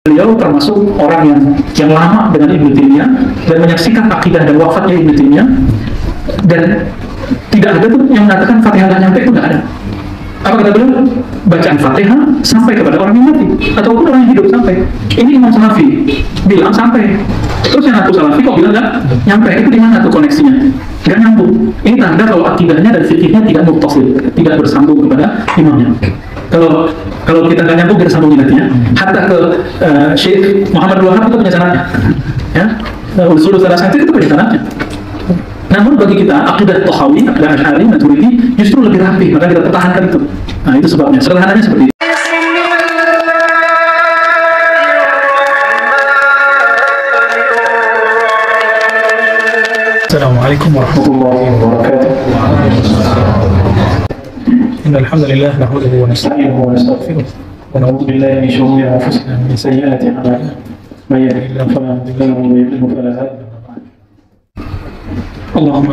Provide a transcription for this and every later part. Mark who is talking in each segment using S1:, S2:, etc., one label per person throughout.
S1: Beliau termasuk orang yang lama dengan Ibnu Taimiyah dan menyaksikan akidah dan wafatnya Ibnu Taimiyah, dan tidak ada tuh yang mengatakan Fatihah nggak nyampe, itu nggak ada. Apa kata beliau? Bacaan Fatihah sampai kepada orang yang mati ataupun orang yang hidup sampai. Ini Imam Salafi bilang sampai. Terus yang aku Salafi kok bilang nggak nyampe? Itu di mana tuh koneksinya? Nggak nyambung. Ini tanda kalau akidahnya dan fikihnya tidak muttasil, tidak bersambung kepada imamnya. Kalau kita nggak nyambung, kita sambungin nanti ya. Hatta ke Syekh Muhammad Wahab itu punya sanadnya, ya. Usul salah satu itu punya sanadnya. Namun bagi kita akidah Tahawi, akidah Asy'ari, Maturidi justru lebih rapi, maka kita pertahankan itu. Nah, itu sebabnya. Sederhananya seperti itu. Assalamualaikum warahmatullahi wabarakatuh. Innal hamdalillah nahmaduhu wa nasta'inuhu wa nastaghfiruh wa na'udzu billahi min shururi anfusina wa min sayyiati a'malina. May yahdihillahu fala mudilla lahu wa may yudlil fala hadiya lahu. اللهم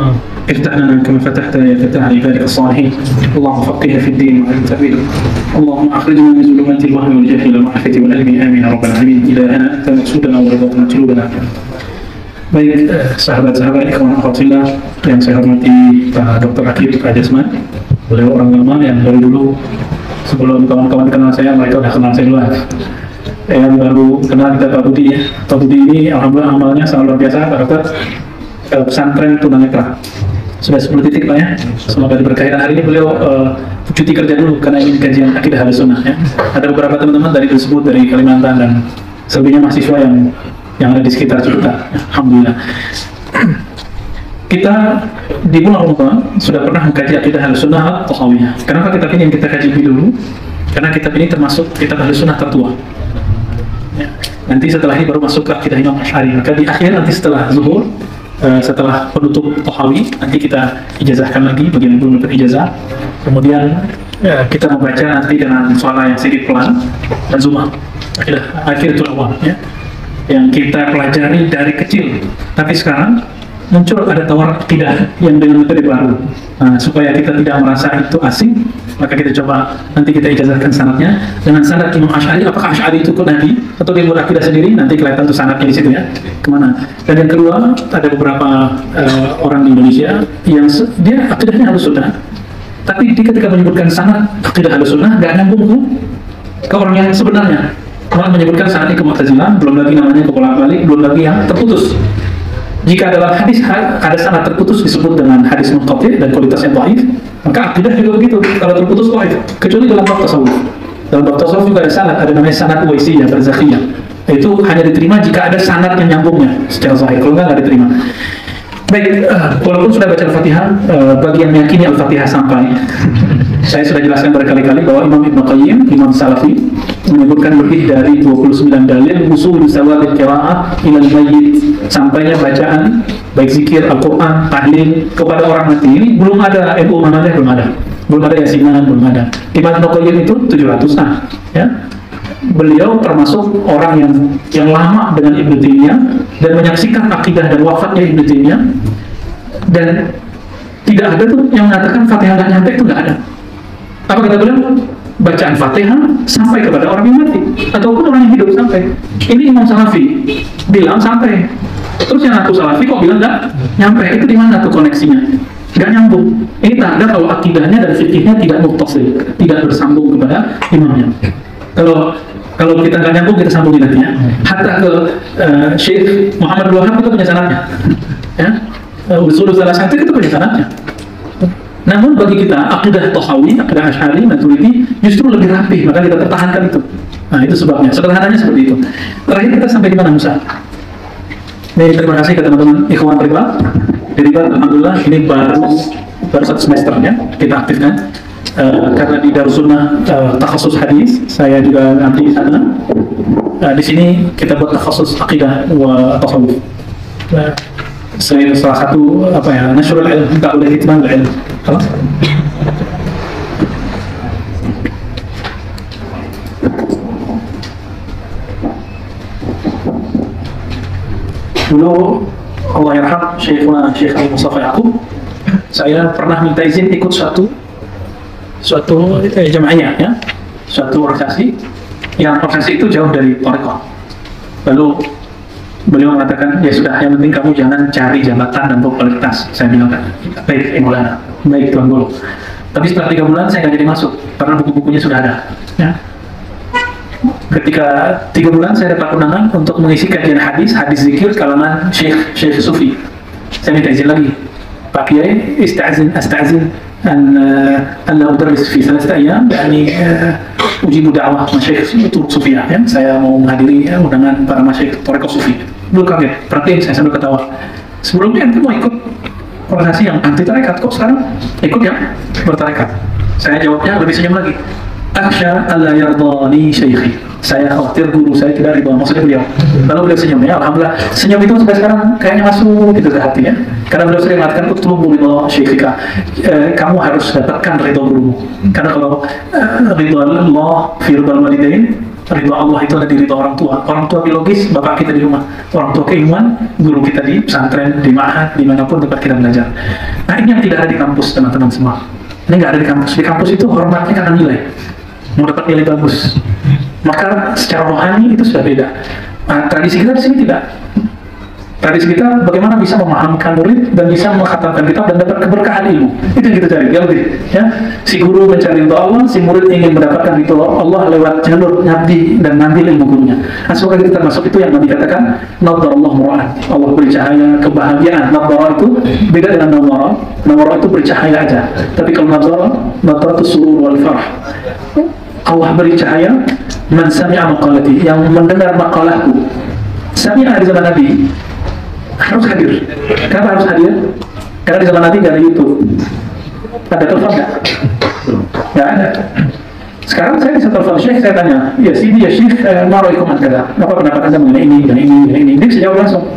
S1: افتح لنا كما فتحت يا فتاح عبادك الصالحين. اللهم فقهنا في الدين وعلم تأويله. اللهم اخرجنا من ظلمات الوهم والجهل الى المعرفة والعلم. امين يا رب العالمين. الهنا انت مقصودنا ورضاك مطلوبنا. Baik, sahabat-sahabat ikhwan akhwatillah yang saya hormati, Pak Dr. Akib Pak Jasman. Beliau orang lama yang dari dulu, sebelum kawan-kawan kenal saya, mereka udah kenal saya duluan. Yang baru kenal kita Pak Budi ya. Pak Budi ini alhamdulillah amalnya sangat luar biasa, Pak Dokter. Pesantren tunanetra sudah 10 titik Pak ya. Semoga diberkahi. Hari ini beliau cuti kerja dulu karena ingin kajian akidah Ahlussunnah ya. Ada beberapa teman-teman dari tersebut dari Kalimantan dan selebihnya mahasiswa yang ada di sekitar Ciputat. Alhamdulillah. Kita di bulan Ramadan sudah pernah mengkaji akidah Ahlussunnah Tahawiyah. Kenapa kitab ini yang kita kaji dulu? Karena kitab ini termasuk kitab Ahlussunnah tertua. Ya. Nanti setelah ini baru masuk ke akidah Imam Asy'ari. Maka di akhir nanti setelah zuhur, setelah penutup Tahawi, nanti kita ijazahkan lagi bagi yang belum dapat ijazah. Kemudian kita membaca nanti dengan suara yang sedikit pelan dan zumah. Akhiratul awal ya, yang kita pelajari dari kecil. Tapi sekarang muncul ada tawar akidah yang dengan metode baru. Nah, supaya kita tidak merasa itu asing, maka kita coba nanti kita ijazahkan sanadnya dengan sanad Imam Asy'ari. Apakah Asy'ari itu Nabi atau dia buat akidah sendiri? Nanti kelihatan tuh sanadnya di situ ya. Kemana? Dan yang kedua, ada beberapa orang di Indonesia yang dia akidahnya Ahlussunnah, tapi dia ketika menyebutkan sanad akidah Ahlussunnah nggak nyambung ke orang yang sebenarnya. Malah menyebutkan sanadnya ke Mu'tazilah, belum lagi namanya ke bolak-balik, belum lagi yang terputus. Jika dalam hadis ada sanad terputus disebut dengan hadis munqati' dan kualitasnya dhaif, maka akidah juga begitu. Kalau terputus dhaif, kecuali dalam bab tasawuf. Dalam bab tasawuf juga ada sanad, ada namanya sanad Uwaisiyah, Barzakhiyah. Itu hanya diterima jika ada sanad yang nyambungnya secara zahir. Kalau nggak diterima. Baik, walaupun sudah baca Al-Fatihah, bagi yang meyakini Al-Fatihah sampai, saya sudah jelaskan berkali-kali bahwa Imam Ibnu Qayyim, Imam Salafi, menyebutkan lebih dari 29 dalil usul sawabil qiraah ilal mayyit, sampainya bacaan baik zikir, Al-Quran, tahlil kepada orang mati. Ini belum ada NU Muhammadiyah, belum ada Yasinan, belum ada. Imam Ibnu Qayyim itu 700-an ya. Beliau termasuk orang yang lama dengan Ibnu Taimiyah dan menyaksikan akidah dan wafatnya Ibnu Taimiyah, dan tidak ada tuh yang mengatakan Fatihah nggak nyampe, itu nggak ada. Apa kata beliau? Bacaan Fatihah sampai kepada orang yang mati ataupun orang yang hidup sampai. Ini Imam Salafi bilang sampai. Terus yang aku Salafi kok bilang nggak nyampe? Itu di mana tuh koneksinya? Nggak nyambung. Ini tanda kalau akidahnya dan fikihnya tidak muttasil, tidak bersambung kepada imamnya. Kalau kita nggak nyambung, kita sambungin nanti ya. Hatta ke Syekh Muhammad Wahab itu punya sanadnya, ya. Usul salah satu itu punya sanadnya. Namun bagi kita akidah Tahawi, akidah Asy'ari, Maturidi justru lebih rapi, maka kita pertahankan itu. Nah, itu sebabnya. Sederhananya seperti itu. Terakhir kita sampai di mana, Musa? Baik, terima kasih ke teman-teman ikhwan Riba. Di Riba, alhamdulillah ini baru 1 semesternya kita aktifkan. Karena di Darussunnah takhasus hadis, saya juga nanti di sana. Di sini kita buat takhasus akidah wa tasawuf. Saya salah satu nasrul ilm, tak boleh hitman ilm. Kalau dulu Allah yarham Syekhuna Syekh Al-Mustafa Yaqub, saya pernah minta izin ikut suatu jamaahnya ya, suatu organisasi yang organisasi itu jauh dari thariqah. Lalu beliau mengatakan, ya sudah, yang penting kamu jangan cari jabatan dan popularitas. Saya bilang, baik Maulana, baik Tuan Guru. Tapi setelah 3 bulan saya nggak jadi masuk karena buku-bukunya sudah ada. Ya. Ketika 3 bulan saya dapat undangan untuk mengisi kajian hadis zikir kalangan Syekh Sufi. Saya minta izin lagi, Pak Kiai, astazin an la udarris fi 3 ayyam, yani ujibu da'wah masyayikh Sufiyah. Ya. Saya mau menghadiri undangan para masyayikh Thariqah Sufi. Dulu kaget, perhatiin saya sambil ketawa. Sebelumnya ente mau ikut organisasi yang anti tarekat, kok sekarang ikut yang bertarekat? Saya jawabnya lebih senyum lagi. Akhsha alla yardani syaikhi. Saya khawatir guru saya tidak ridha, maksudnya beliau. Lalu beliau senyum, ya alhamdulillah. Senyum itu sampai sekarang kayaknya masuk gitu ke hati, ya. Karena beliau sering mengatakan, utlubu ridha syaikhika. Kamu harus dapatkan ridha gurumu. Karena kalau ridha Allah fi ridhal walidain, ridha Allah itu ada di ridha orang tua. Orang tua biologis, bapak kita di rumah. Orang tua keiman, guru kita di pesantren, di ma'had, dimanapun tempat kita belajar. Nah, ini yang tidak ada di kampus, teman-teman semua. Ini nggak ada di kampus. Di kampus itu hormatnya karena nilai. Mau dapat nilai bagus. Maka secara rohani itu sudah beda. Nah, tradisi kita di sini tidak. Tradisi kita bagaimana bisa memahamkan murid dan bisa mengkhatamkan kitab dan dapat keberkahan ilmu. Itu yang kita cari, ya lebih. Ya. Si guru mencari ridho Allah, si murid ingin mendapatkan ridho Allah lewat jalur ngabdi dan ngambil ilmu gurunya. Nah, semoga kita termasuk itu yang Nabi katakan, nadharallahu mura'an. Allah beri cahaya kebahagiaan. Nadhara itu beda dengan nawara. Nawara itu beri cahaya aja. Tapi kalau nadhara itu surur wal farah. Allah beri cahaya, man sami'a maqalati, yang mendengar maqalahku. Sami'a di zaman Nabi harus hadir. Kenapa harus hadir? Karena di zaman Nabi nggak ada YouTube. Ada telepon nggak? Nggak ada. Sekarang saya bisa telepon Syekh, saya tanya, ya Sidi, ya Syekh, ma'raikum an-kada. Apa pendapat Anda mengenai ini, dan ini, dan ini? Dia bisa jawab langsung.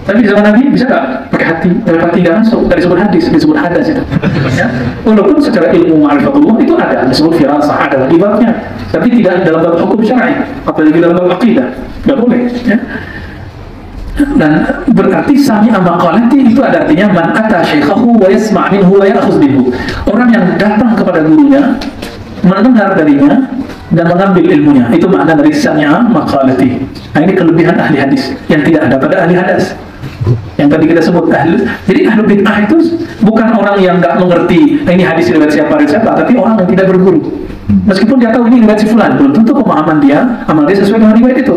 S1: Tapi di zaman Nabi bisa nggak pakai hati? Hati nggak masuk. Nggak disebut hadis, disebut hadas itu. Ya? Walaupun secara ilmu ma'rifatullah itu ada, disebut firasah, ada ibaratnya. Tapi tidak dalam bab hukum syar'i, apalagi dalam bab aqidah. Nggak boleh. Ya? Dan berarti sami'a maqalati itu ada artinya man ata syaikhahu wa yasma' minhu wa ya'khudh minhu. Orang yang datang kepada gurunya, mendengar darinya dan mengambil ilmunya. Itu makna dari sami'a maqalati. Nah, ini kelebihan ahli hadis yang tidak ada pada ahli hadis. Yang tadi kita sebut jadi ahli bid'ah itu bukan orang yang nggak mengerti ini hadis riwayat siapa, tapi orang yang tidak berguru. Meskipun dia tahu ini riwayat si fulan, belum tentu pemahaman dia, amal dia sesuai dengan riwayat itu.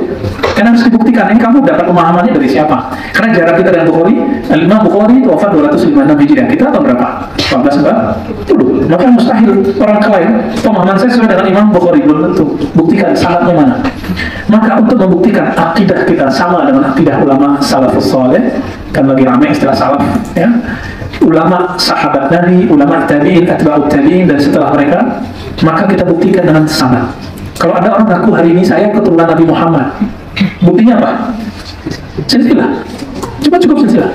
S1: Karena harus dibuktikan, ini kamu dapat pemahamannya dari siapa. Karena jarak kita dengan Bukhari, Al-Imam Bukhari wafat 256 Hijriah, kita tahun berapa? 1440. Maka mustahil orang lain pemahaman saya sesuai dengan Imam Bukhari, belum tentu. Buktikan salahnya mana. Maka untuk membuktikan akidah kita sama dengan akidah ulama salafus saleh, kan lagi ramai istilah salaf, ya. Ulama sahabat Nabi, ulama tabi'in, atba'ut tabi'in, dan setelah mereka, maka kita buktikan dengan sanad. Kalau ada orang ngaku hari ini saya keturunan Nabi Muhammad, buktinya apa? Silsilah. Cukup silsilah.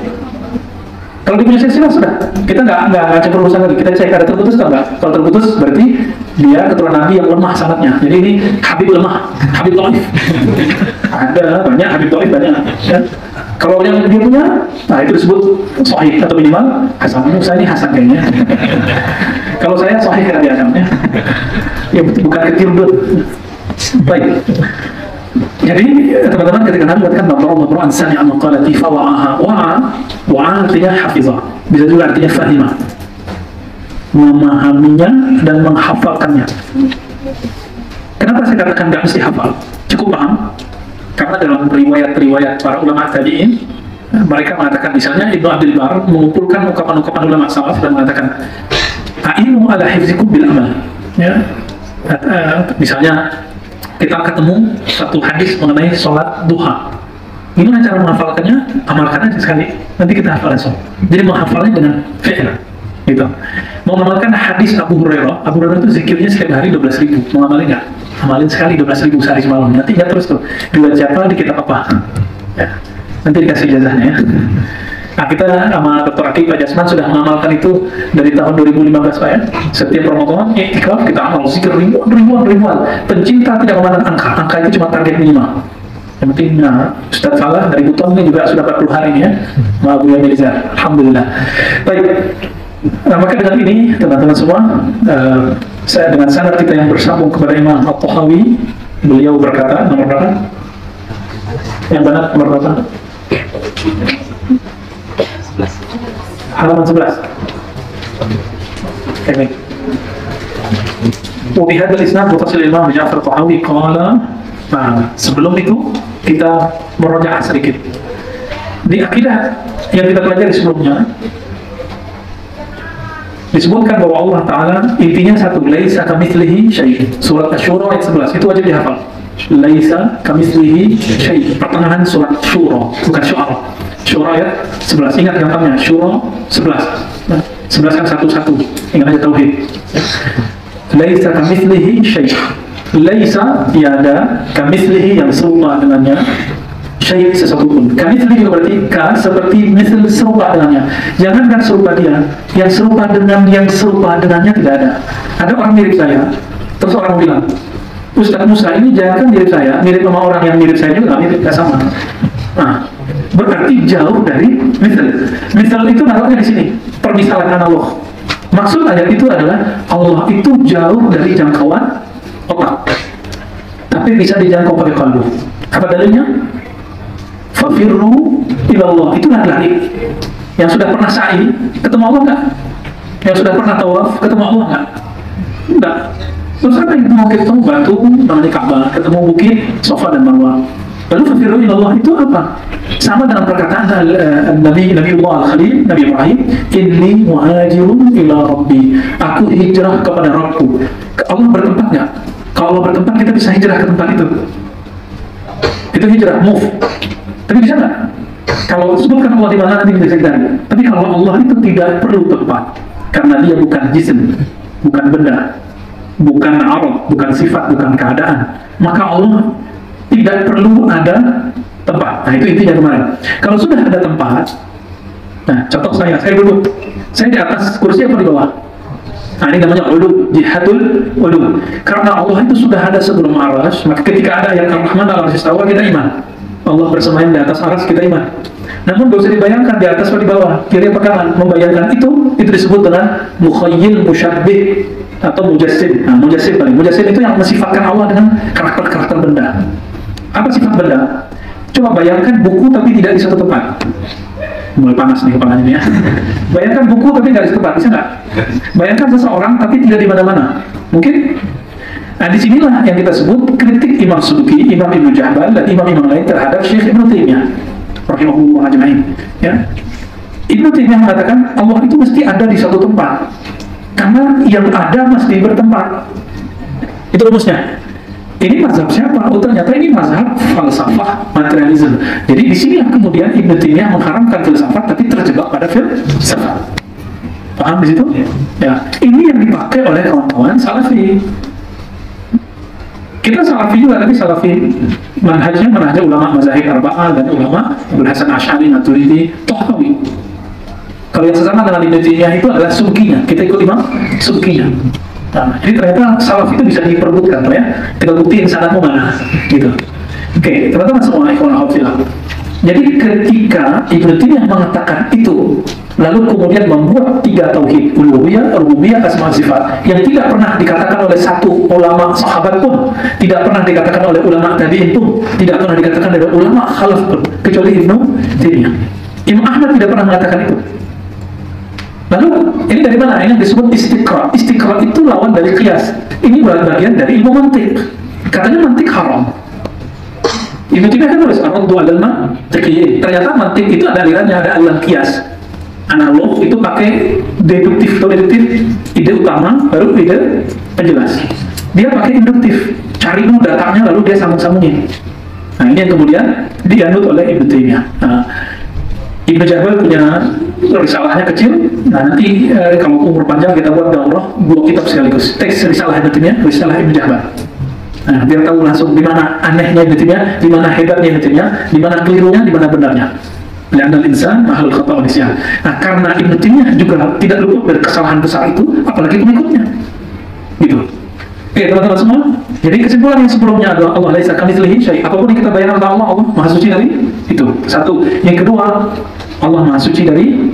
S1: Kalau dia punya silsilah sudah, kita nggak campur urusan lagi. Kita cek ada terputus atau enggak. Kalau terputus berarti dia keturunan Nabi yang lemah sanadnya. Jadi ini Habib lemah, Habib dhaif. Ada banyak Habib dhaif banyak. Ya. Kalau yang dia punya, nah itu disebut sahih atau minimal hasan. Saya ini hasan kayaknya. Kalau saya sahih kira dia namanya. Ya bukan kecil betul. Baik. Jadi teman-teman ketika Nabi katakan Nabi sami'a maqalati fa wa'aha. Wa'a artinya hafizah. Bisa juga artinya fahimah. Memahaminya dan menghafalkannya. Kenapa saya katakan nggak mesti hafal? Cukup paham. Karena dalam riwayat-riwayat para ulama tabi'in, mereka mengatakan, misalnya Ibnu Abdul Bar mengumpulkan ungkapan-ungkapan ulama salaf dan mengatakan, "A'inu ala hifzikum bil amal." Ya. Misalnya kita ketemu satu hadis mengenai sholat duha. Gimana cara menghafalkannya? Amalkan aja sekali. Nanti kita hafal langsung. Jadi menghafalnya dengan fi'il. Gitu. Mau mengamalkan hadis Abu Hurairah. Abu Hurairah itu zikirnya setiap hari 12.000. Mau ngamalin nggak? Amalin sekali 12.000 sehari semalam. Nanti nggak terus tuh. Riwayat siapa di kitab apa? Ya. Nanti dikasih ijazahnya ya. Nah, kita sama Dr. Akib Pak Jasman sudah mengamalkan itu dari tahun 2015 Pak ya. Setiap Ramadan, ikhlas kita amal zikir ribuan. Pencinta tidak memandang angka itu cuma target minimal. Yang penting, nah, Ustaz Salah dari Buton ini juga sudah 40 hari ini ya. Maaf Bu Yamilizar, alhamdulillah. Baik, nah, maka dengan ini teman-teman semua, saya dengan sanad kita yang bersambung kepada Imam At-Tahawi, beliau berkata, nomor berapa? Yang benar nomor berapa? Halaman 11. Oke. Wabihadal isnad mutasil Imam Ja'far Tahawi qala. Nah, sebelum itu kita merojaah sedikit. Di akidah yang kita pelajari sebelumnya disebutkan bahwa Allah Ta'ala intinya satu, laisa kamitslihi syai'. Surat Asy-Syura ayat 11 itu wajib dihafal. Laisa kamitslihi syai'. Pertengahan surat Syura, bukan Syu'ara. Syura ayat 11. Ingat gampangnya, Syura 11. Nah, 11 kan satu-satu. Ingat aja tauhid. Laisa kamitslihi syai'. Laisa tiada, kamitslihi yang serupa dengannya, syai' sesuatu pun. Kamitslihi berarti ka seperti misal serupa dengannya. Jangankan serupa dia, yang serupa dengan yang serupa dengannya tidak ada. Ada orang mirip saya, terus orang bilang, Ustaz Musa ini jangan mirip saya, mirip sama orang yang mirip saya juga, mirip gak sama. Nah, berarti jauh dari misal. Misal itu nalarnya di sini, permisalan analog. Maksud ayat itu adalah Allah itu jauh dari jangkauan otak, tapi bisa dijangkau pakai kalbu. Apa dalilnya? Fafirru ilallah. Itulah lari. Yang sudah pernah sa'i ketemu Allah enggak? Yang sudah pernah tawaf ketemu Allah enggak? Enggak. Terus apa yang mau ketemu batu namanya Ka'bah, ketemu bukit Safa dan Marwah. Lalu fafirru ilallah itu apa? Sama dengan perkataan Nabiullah Al-Khalil, Nabi Ibrahim, inni muhajirun ila rabbi. Aku hijrah kepada Rabbku. Allah bertempat nggak? Kalau Allah bertempat, kita bisa hijrah ke tempat itu. Itu hijrah, move. Tapi bisa nggak? Kalau sebutkan Allah di mana nanti bisa kita. Tapi kalau Allah itu tidak perlu tempat, karena dia bukan jisim, bukan benda, bukan arad, bukan sifat, bukan keadaan. Maka Allah tidak perlu ada tempat. Nah, itu intinya kemarin. Kalau sudah ada tempat, nah contoh saya duduk, saya di atas kursi apa di bawah? Nah, ini namanya ulu, jihatul ulu. Karena Allah itu sudah ada sebelum arsy, maka ketika ada ayat Ar-Rahman al-Arsy istawa, kita iman. Allah bersemayam di atas arsy, kita iman. Namun gak usah dibayangkan di atas atau di bawah, kiri apa kanan. Membayangkan itu disebut dengan mukhayyil musyabbih atau mujassim. Nah, mujassim itu yang mensifatkan Allah dengan karakter-karakter benda. Apa sifat benda? Coba bayangkan buku tapi tidak di satu tempat. Mulai panas nih kepalanya ini ya. Bayangkan buku tapi tidak di satu tempat, bisa nggak? Bayangkan seseorang tapi tidak di mana-mana. Mungkin? Nah, disinilah yang kita sebut kritik Imam Subki, Imam Ibnu Jahbal, dan imam-imam lain terhadap Syekh Ibnu Taimiyah rahimahullah ajma'in. Ya. Ibnu Taimiyah mengatakan Allah itu mesti ada di satu tempat, karena yang ada mesti bertempat. Itu rumusnya. Ini mazhab siapa? Oh, ternyata ini mazhab falsafah materialisme. Jadi di sini kemudian Ibnu Taimiyah mengharamkan filsafat tapi terjebak pada filsafat. Paham di situ? Ya. Ini yang dipakai oleh kawan-kawan Salafi. Kita Salafi juga, tapi Salafi manhaj ulama mazahib arba'ah dan ulama Abul Hasan Asy'ari, Maturidi, Tahawi. Kalau yang sesama dengan Ibnu Taimiyah itu adalah subkinya. Kita ikut Imam subkinya. Nah, jadi ternyata salaf itu bisa diperbutkan, ya. Kita buktiin sanadmu mana, gitu. Oke, teman-teman semua, ikhwan fillah. Jadi ketika Ibnu Taimiyah mengatakan itu, lalu kemudian membuat 3 tauhid, uluhiyah, rububiyah, asma sifat, yang tidak pernah dikatakan oleh satu ulama sahabat pun, tidak pernah dikatakan oleh ulama tabi'in pun, tidak pernah dikatakan oleh ulama khalaf pun, kecuali Ibnu Taimiyah. Imam Ahmad tidak pernah mengatakan itu. Lalu, ini dari mana? Ini yang disebut istiqra. Istiqra itu lawan dari qiyas. Ini bagian dari ilmu mantik. Katanya mantik haram. Ibnu Taimiyah kan nulis ar-raddu 'alal mantiqiyyin. Ternyata mantik itu ada alirannya, ada aliran qiyas. Analog itu pakai deduktif atau deduktif, ide utama, baru ide penjelas. Dia pakai induktif, cari dulu datanya lalu dia sambung-sambungin. Nah, ini yang kemudian dianut oleh Ibnu Taimiyah. Nah, Ibnu Jahbal punya risalahnya kecil. Nah, nanti kalau umur panjang kita buat daurah 2 kitab sekaligus. Teks risalah Ibnu Taimiyah, risalah Ibnu Jahbal. Nah, biar tahu langsung di mana anehnya Ibnu Taimiyah, di mana hebatnya Ibnu Taimiyah, di mana kelirunya, di mana benarnya. Li'anal insan mahalul khata' wa nisyan. Nah, karena Ibnu Taimiyah juga tidak luput dari kesalahan besar itu, apalagi pengikutnya. Gitu. Oke, teman-teman semua. Jadi kesimpulan yang sebelumnya adalah Allah laisa kamitslihi syai'. Apapun yang kita bayangkan tentang Allah, Allah Maha Suci dari itu. Satu. Yang kedua, Allah Maha Suci dari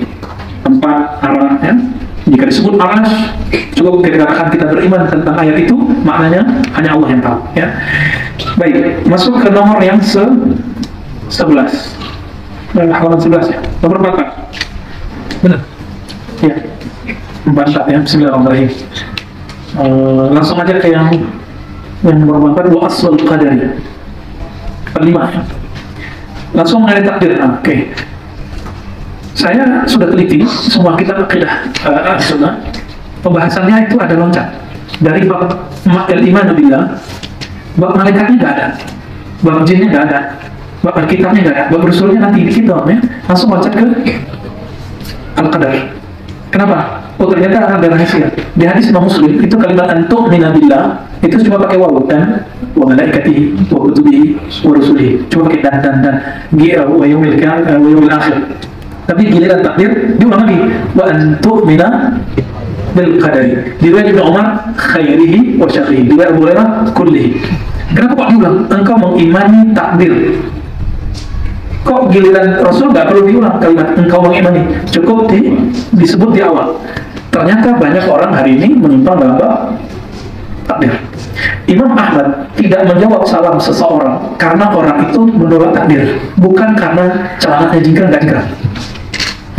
S1: tempat, arah, ya. Jika disebut arsy, cukup kita katakan kita beriman tentang ayat itu, maknanya hanya Allah yang tahu, ya. Baik, masuk ke nomor yang 11. Halaman 11 ya. Nomor 4. Benar? Ya. 44 ya. Bismillahirrahmanirrahim. Langsung aja ke yang nomor 4, wa aslul qadari. 5 ya. Langsung mengenai takdir. Oke. Saya sudah teliti semua kitab akidah Ahlussunnah. Pembahasannya itu ada loncat. Dari bab al-iman billah, bab malaikatnya nggak ada, bab jinnya nggak ada, bab kitabnya nggak ada, bab rasulnya nanti dikit doang ya. Langsung loncat ke al-qadar. Kenapa? Oh ternyata ada rahasia. Di hadis Imam Muslim itu kalimat antu'mina billah itu cuma pakai waw dan wa malaikatihi wa kutubihi wa rusulihi, cuma pakai dan wa yaumil akhir. Tapi giliran takdir diulang lagi, wa antu'mina bil qadari. Diriwayat Ibnu Umar khairihi wa syarrihi, diriwayat Abu Hurairah kullihi. Kenapa kok diulang? Engkau mengimani takdir. Kok giliran Rasul nggak perlu diulang kalimat engkau mengimani, cukup disebut di awal. Ternyata banyak orang hari ini menyimpang dalam bab takdir. Imam Ahmad tidak menjawab salam seseorang karena orang itu menolak takdir, bukan karena celananya jingkrang nggak jingkrang.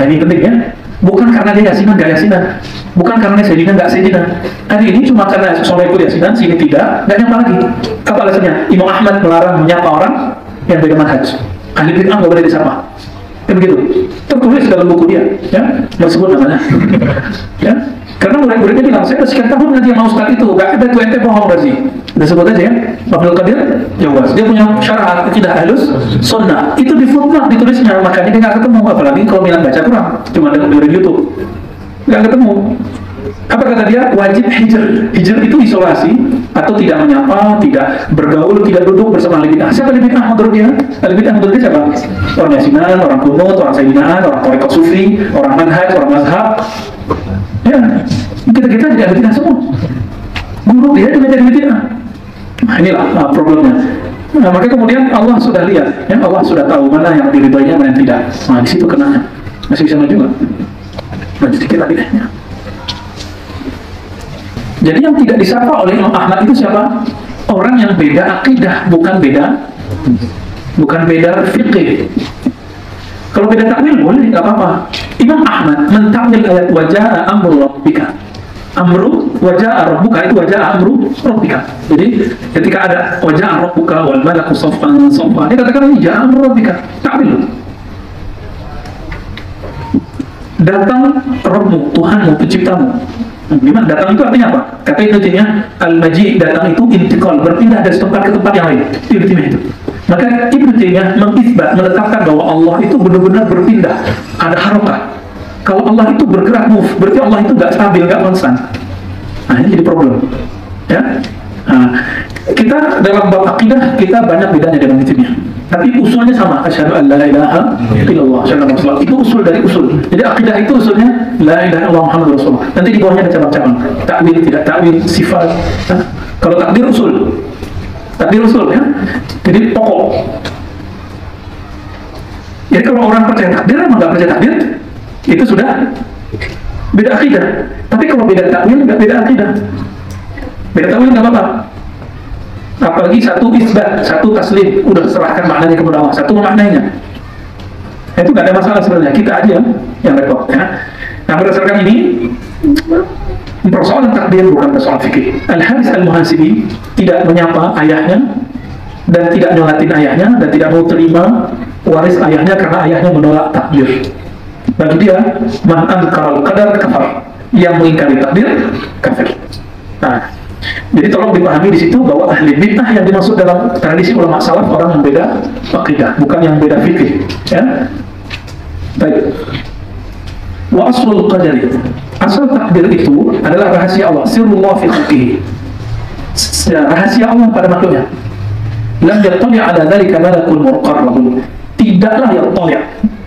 S1: Nah ini penting ya, bukan karena dia yasinan nggak yasinan, bukan karena sayyidina nggak sayyidina. Hari ini cuma karena soleh ikut yasinan, sini tidak, nggak nyapa lagi. Apa alasannya? Imam Ahmad melarang menyapa orang yang beda manhaj. Ahli bid'ah nggak boleh disapa. Kan begitu. Tertulis dalam buku dia, ya, meskipun namanya. Ya, karena murid-muridnya bilang, saya udah sekian tahun ngaji sama Ustaz itu, nggak ada tuh ente bohong berarti. Udah sebut aja ya, Abdul Qadir Jawas. Dia punya syarah akidah Ahlus Sunnah. Itu di footnote ditulisnya, makanya dia nggak ketemu. Apalagi kalau bilang baca Quran, cuma dari YouTube, nggak ketemu. Apa kata dia? Wajib hijr. Hijr itu isolasi atau tidak menyapa, tidak bergaul, tidak duduk bersama ahli bid'ah. Siapa ahli bid'ah menurut dia? Ahli bid'ah menurut dia siapa? Orang yasinan, orang kunut, orang sayyidinah, orang tarekat sufi, orang manhaj, orang mazhab. Ya, kita jadi ahli bid'ah semua. Guru dia juga jadi bid'ah. Nah, inilah problemnya. Nah, maka kemudian Allah sudah lihat, ya, Allah sudah tahu mana yang diridhoinya, mana yang tidak. Nah, di situ kenanya. Masih bisa juga. Lanjut sedikit lagi deh. Jadi yang tidak disapa oleh Imam Ahmad itu siapa? Orang yang beda akidah, bukan beda fikih. Kalau beda takwil boleh, nggak apa-apa. Imam Ahmad mentakwil ayat wajah amru rabbika. Amru wajah rabbuka itu wajah amru rabbika. Jadi ketika ada wajah rabbuka wal malaku saffan saffan, dia katakan ini wajah amru rabbika. Takwil. Datang Rabbmu, Tuhanmu, penciptamu. Gimana? Datang itu artinya apa? Kata Ibnu Taimiyah, al-maji datang itu intikal, berpindah dari tempat ke tempat yang lain. Ibnu Taimiyah itu. Maka Ibnu Taimiyah mengisbat, menetapkan bahwa Allah itu benar-benar berpindah, ada harokat. Kalau Allah itu bergerak move, berarti Allah itu nggak stabil, nggak konstan. Nah ini jadi problem. Ya. Nah, kita dalam bab akidah kita banyak bedanya dengan Ibnu Taimiyah. Tapi usulnya sama, asyhadu an la ilaha illallah, asyhadu rasulullah. Itu usul dari usul. Jadi akidah itu usulnya la ilaha illallah Muhammadur Rasulullah. Nanti di bawahnya ada cabang-cabang. Takwil, tidak takwil, sifat. Nah, kalau takdir usul. Takdir usul ya. Jadi pokok. Jadi kalau orang percaya takdir sama nggak percaya takdir, itu sudah beda akidah. Tapi kalau beda takwil nggak beda akidah. Beda takwil nggak apa-apa. Apalagi satu isbat, satu taslim, udah serahkan maknanya kepada Allah, satu memaknainya. Itu gak ada masalah sebenarnya, kita aja yang repot ya. Nah berdasarkan ini, persoalan takdir bukan persoalan fikih. Al-Haris Al-Muhasibi tidak menyapa ayahnya dan tidak nyolatin ayahnya dan tidak mau terima waris ayahnya karena ayahnya menolak takdir. Bagi dia, man ankaral qadar kafar, yang mengingkari takdir kafir. Nah, jadi tolong dipahami di situ bahwa ahli bid'ah yang dimaksud dalam tradisi ulama salaf orang yang beda akidah, bukan yang beda fikih. Ya, baik. Wa aslul qadari, asal takdir itu adalah rahasia Allah, sirrullah fi khalqihi, rahasia Allah pada makhluknya. Lam yattali' ala dzalika malakul muqarrabun, tidaklah yattali',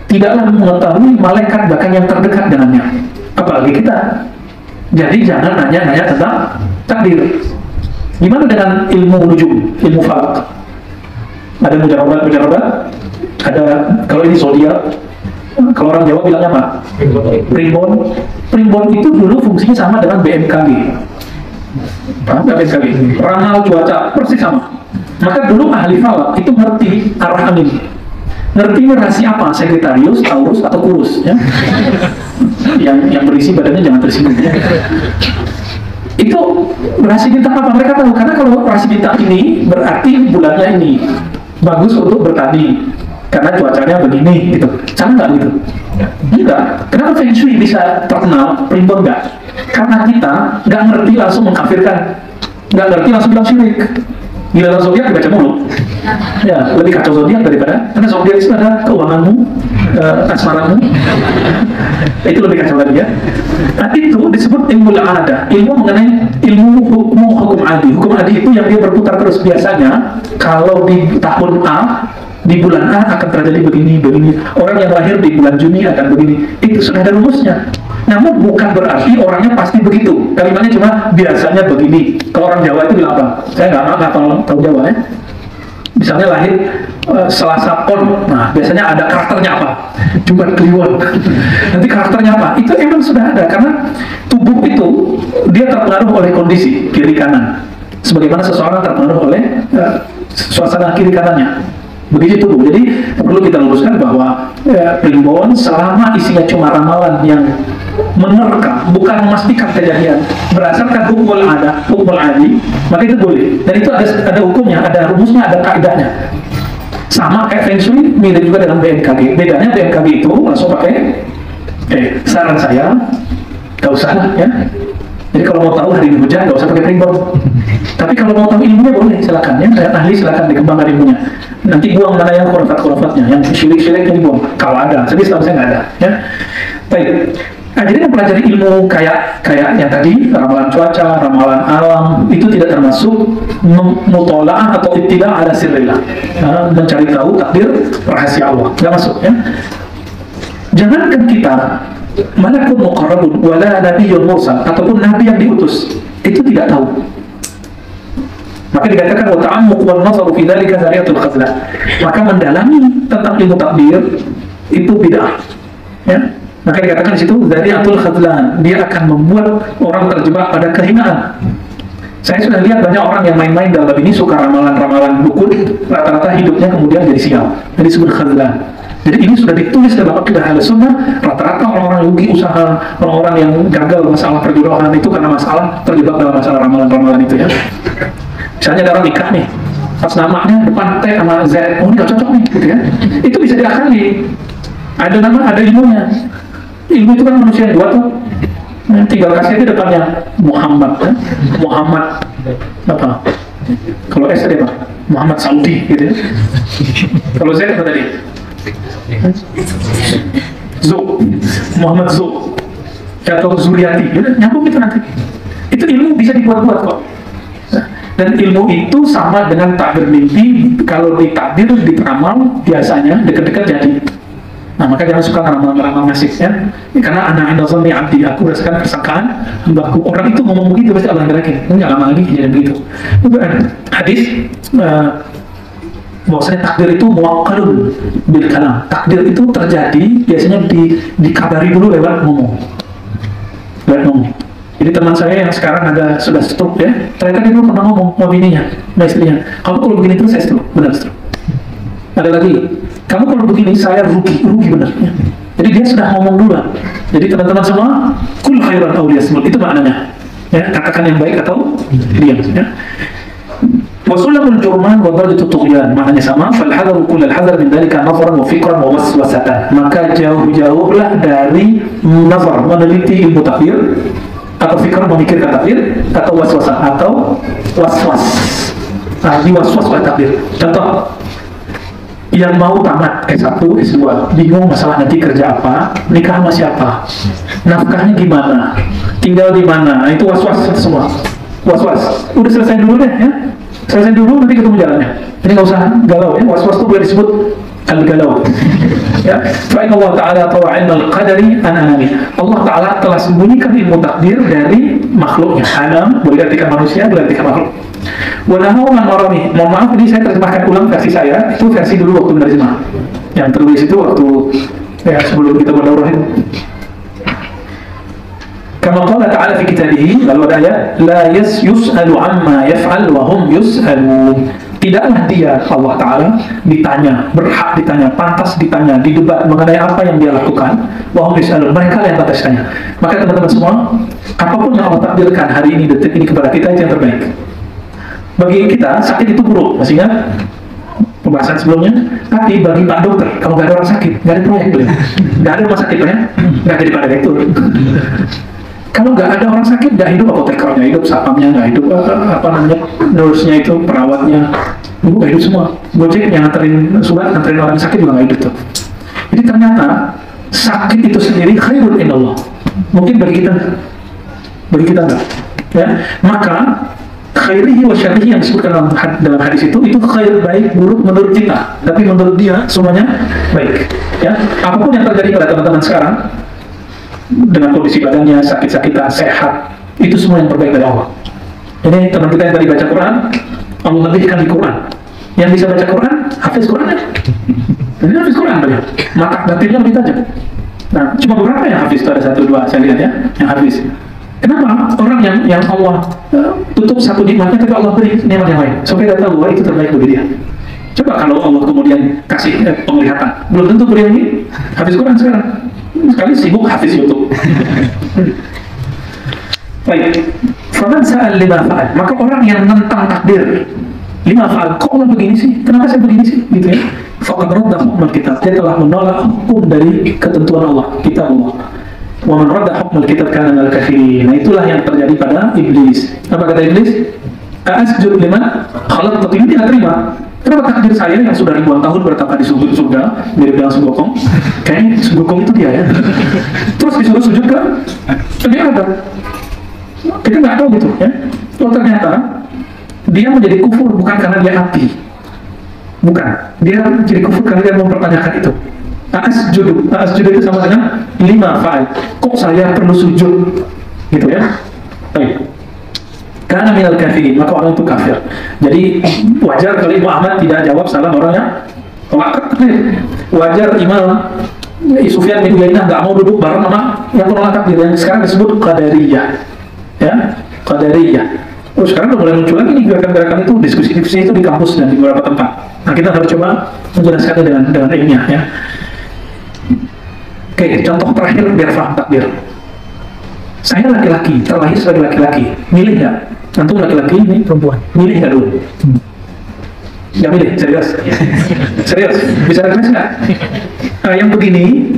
S1: tidaklah mengetahui malaikat bahkan yang terdekat dengannya, apalagi kita. Jadi jangan nanya-nanya tentang takdir. Gimana dengan ilmu nujum, ilmu falak? Ada mujarabat, ada kalau ini zodiak. Kalau orang Jawa bilangnya apa? Primbon. Primbon itu dulu fungsinya sama dengan BMKG. BMKG. Ramal cuaca persis sama. Maka dulu ahli falak itu ngerti arah angin. ngerti ini rahasia apa? Sagittarius, Taurus, atau Kurus ya? yang berisi badannya jangan tersinggung ya. Itu rasi bintang apa? Mereka tahu, karena kalau rasi bintang ini berarti bulannya ini bagus untuk bertani karena cuacanya begini gitu. Sama nggak gitu? Enggak. Kenapa Feng Shui bisa terkenal, primbon nggak? Karena kita nggak ngerti langsung mengkafirkan, nggak ngerti langsung bilang syirik. Gila zodiak dibaca mulu. Ya, lebih kacau zodiak daripada, karena zodiak itu ada keuanganmu, asmaramu. Itu lebih kacau lagi ya. Nah, itu disebut ilmu ada, ilmu mengenai ilmu hukum adi. Hukum adi itu yang dia berputar terus. Biasanya kalau di tahun A, di bulan A akan terjadi begini. Orang yang lahir di bulan Juni akan begini. Itu sudah ada rumusnya. Namun bukan berarti orangnya pasti begitu. Kalimatnya cuma biasanya begini. Kalau orang Jawa itu bilang apa? Saya nggak tahu Jawa ya. Misalnya lahir Selasa Pon, nah biasanya ada karakternya apa? Jumat Kliwon. Nanti karakternya apa? Itu emang sudah ada, karena tubuh itu dia terpengaruh oleh kondisi kiri kanan. Sebagaimana seseorang terpengaruh oleh suasana kiri kanannya. Begitu tubuh. Jadi perlu kita luruskan bahwa primbon selama isinya cuma ramalan yang menerka, bukan memastikan kejadian berdasarkan hukum adi, maka itu boleh. Dan itu ada hukumnya, ada rumusnya, ada kaidahnya. Sama kayak Feng Shui, mirip juga dengan BMKG. Bedanya BMKG itu langsung pakai saran saya gak usah lah ya. Jadi kalau mau tahu hari ini hujan, gak usah pakai primbon. Tapi kalau mau tahu ilmunya boleh, silakan ya. Saya ahli, silakan dikembangkan ilmunya. Nanti buang mana yang khurafat-khurafatnya, yang syirik-syiriknya dibuang. Kalau ada, jadi setahu saya nggak ada. Ya. Baik. Nah, jadi mempelajari ilmu kayak yang tadi, ramalan cuaca, ramalan alam, itu tidak termasuk mutola'ah atau ittila' ala sirrillah. Mencari tahu takdir rahasia Allah. Nggak masuk ya. Jangankan kita, malakun muqarrabun wala nabiyyun mursal, ataupun nabi yang diutus, itu tidak tahu. Maka dikatakan wa ta'ammuq wan nazaru fi dzalika zari'atul khazlan. Maka mendalami tentang ilmu takdir itu bid'ah. Ya. Maka dikatakan di situ zari'atul khazlan, dia akan membuat orang terjebak pada kehinaan. Saya sudah lihat banyak orang yang main-main dalam ini, suka ramalan-ramalan dukun, rata-rata hidupnya kemudian jadi sial. Jadi disebut khazlan. Jadi ini sudah ditulis dalam akidah Ahlussunnah. Rata-rata orang-orang rugi usaha, orang-orang yang gagal masalah perjodohan itu karena masalah terjebak dalam masalah ramalan-ramalan itu ya. Misalnya ada orang nikah nih, pas namanya depan T sama Z, oh ini gak cocok nih, gitu ya. Itu bisa diakali. Ada nama, ada ilmunya. Ilmu itu kan manusia yang dua tuh. Tinggal kasih aja depannya Muhammad, ya. Muhammad apa? Kalau S tadi apa? Muhammad Saudi, gitu ya. Kalau Z apa tadi? Zo, Muhammad Zo, atau Zuriati, nyambung itu nanti. Itu ilmu bisa dibuat-buat kok. Dan ilmu itu sama dengan takdir mimpi. Kalau ditakdir, diramal, biasanya dekat-dekat jadi. Nah, maka jangan suka ngeramal-ngeramal nasib ya. Karena anak anda zalmi abdi, aku berdasarkan persangkaan hambaku. Orang itu ngomong begitu pasti Allah gerakin. Enggak lama lagi kejadian begitu. Hadis bahwasanya takdir itu muwakkalun bil kalam. Takdir itu terjadi biasanya dikabari dulu lewat ngomong. Jadi teman saya yang sekarang sudah stroke ya, ternyata dia dulu pernah ngomong sama bininya, sama istrinya, kamu kalau begini terus saya stroke, benar stroke. Ada lagi, kamu kalau begini saya rugi benar. Ya. Jadi dia sudah ngomong dulu. Jadi teman-teman semua, kul khairan aw liyasmut, itu maknanya. Ya, katakan yang baik atau diam. Ya. Wasulamul jurman wa darjatut tughyan, maknanya sama. Fal hadaru kullal hadar min dzalika nazaran wa fikran wa waswasatan. Maka jauh-jauhlah dari nazar, meneliti ilmu takdir, atau fikir memikirkan takdir, atau waswas atau waswas. Nah, ini waswas oleh takdir. Contoh, yang mau tamat S1, S2, bingung masalah nanti kerja apa, nikah sama siapa, nafkahnya gimana, tinggal di mana, nah, itu waswas semua. Waswas. Udah selesai dulu deh ya. Selesai dulu nanti ketemu jalannya. Jadi nggak usah galau ya. Waswas itu boleh disebut al-galau. Ya, fa'inna Allah Ta'ala tawa ilmu al-qadari an-anami. Allah Ta'ala telah sembunyikan ilmu takdir dari makhluknya. Anam, boleh diartikan manusia, boleh diartikan makhluk. Wanahu man marami. Mohon maaf, ini saya terjemahkan ulang versi saya. Itu versi dulu waktu menerjemah. Yang tertulis itu waktu ya sebelum kita berdaurah itu. Kama qala ta'ala fi kitabihi, lalu ada ayat la yus'alu amma yaf'al wa hum yus'alun. Tidaklah dia, Allah Ta'ala, ditanya, berhak ditanya, pantas ditanya, didebat mengenai apa yang dia lakukan. Wahum yus'alun, mereka yang pantas ditanya. Maka teman-teman semua, apapun yang Allah takdirkan hari ini, detik ini kepada kita, itu yang terbaik. Bagi kita, sakit itu buruk, masih ingat pembahasan sebelumnya? Tapi bagi Pak Dokter, kalau nggak ada orang sakit, nggak ada proyek beliau. Nggak ada rumah sakit ya, nggak jadi Pak Direktur. Kalau nggak ada orang sakit, nggak hidup apotekernya, hidup sapamnya, nggak hidup apa namanya, nurse-nya itu, perawatnya, nggak hidup semua. Gojek yang nganterin surat, nganterin orang sakit juga nggak hidup tuh. Jadi ternyata sakit itu sendiri khairun inallah. Mungkin bagi kita enggak. Ya, maka khairihi wa syarrihi yang disebutkan dalam hadis itu khair, baik, buruk menurut kita, tapi menurut dia semuanya baik. Ya, apapun yang terjadi pada teman-teman sekarang, dengan kondisi badannya, sakit-sakitan, sehat, itu semua yang terbaik dari Allah. Ini teman kita yang tadi baca Quran, Allah lebihkan di Quran. Yang bisa baca Quran, hafiz Quran ya. Ini hafiz Quran beliau, mata batinnya lebih tajam. Nah, cuma beberapa yang hafiz, itu ada 1-2 saya lihat ya, yang hafiz. Kenapa? Orang yang Allah tutup satu nikmatnya, tapi Allah beri nikmat yang lain, supaya dia tahu bahwa itu terbaik bagi dia. Coba kalau Allah kemudian kasih penglihatan, belum tentu beliau ini hafiz Quran sekarang. Sekali sibuk hafiz YouTube. Baik, faman sa'al lima fa'al, maka orang yang menentang takdir, lima fa'al, kok Allah begini sih? Kenapa saya begini sih? Gitu ya. Faqad radda hukmal kitab, dia telah menolak hukum dari ketentuan Allah, kitab Allah. Wa man radda hukmal kitab kana minal kafirin. Nah, itulah yang terjadi pada iblis. Apa kata iblis? Asjud liman khalaqta, ini tidak terima. Kenapa takdir saya yang sudah ribuan tahun bertapa di surga, mirip dengan Sugokong? Kayaknya Sugokong itu dia ya. Terus disuruh sujud ke dia ada. Kita nggak tahu gitu ya. Oh, ternyata dia menjadi kufur bukan karena dia api. Bukan. Dia menjadi kufur karena dia mempertanyakan itu. Asjud itu sama dengan lima fa'al. Kok saya perlu sujud? Gitu ya. Baik. Karena minal kafirin, maka orang itu kafir. Jadi wajar kalau Imam Ahmad tidak jawab salam orangnya tolak takdir. Wajar Imam Sufyan bin Uyainah nggak mau duduk bareng sama yang tolak takdir, yang sekarang disebut qadariyah. Ya, qadariyah. Oh, sekarang udah mulai muncul lagi nih gerakan-gerakan itu, diskusi-diskusi itu di kampus dan di beberapa tempat. Nah, kita harus coba menjelaskannya dengan ilmiah ya. Oke, contoh terakhir biar paham takdir. Saya laki-laki, terlahir sebagai laki-laki, milih nggak? Antum laki-laki, ini perempuan, milih nggak dulu? Nggak milih, serius? Serius? Bisa rekomendasi nggak? Nah, yang begini,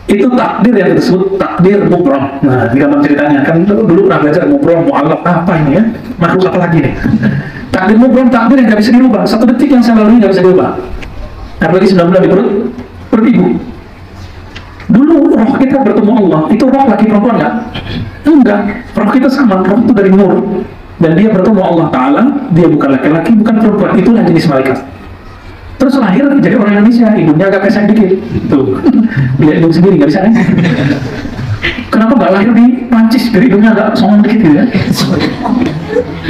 S1: itu takdir yang disebut takdir mubram. Nah, di gampang ceritanya, kan dulu pernah belajar mubram, mu'alaf, apa ini ya? Makhluk apa lagi nih? Takdir mubram, takdir yang nggak bisa dirubah. Satu detik yang saya lalui nggak bisa dirubah. Apalagi 9 bulan di perut ibu. Dulu roh kita bertemu Allah, itu roh laki perempuan nggak? Enggak, roh kita sama, roh itu dari nur. Dan dia bertemu Allah Ta'ala, dia bukan laki-laki, bukan perempuan, itulah jenis malaikat. Terus lahir jadi orang Indonesia, ibunya agak pesek dikit. Tuh, lihat ibu sendiri, nggak bisa kan? Kenapa nggak lahir di Prancis, dari hidungnya agak songong dikit gitu ya?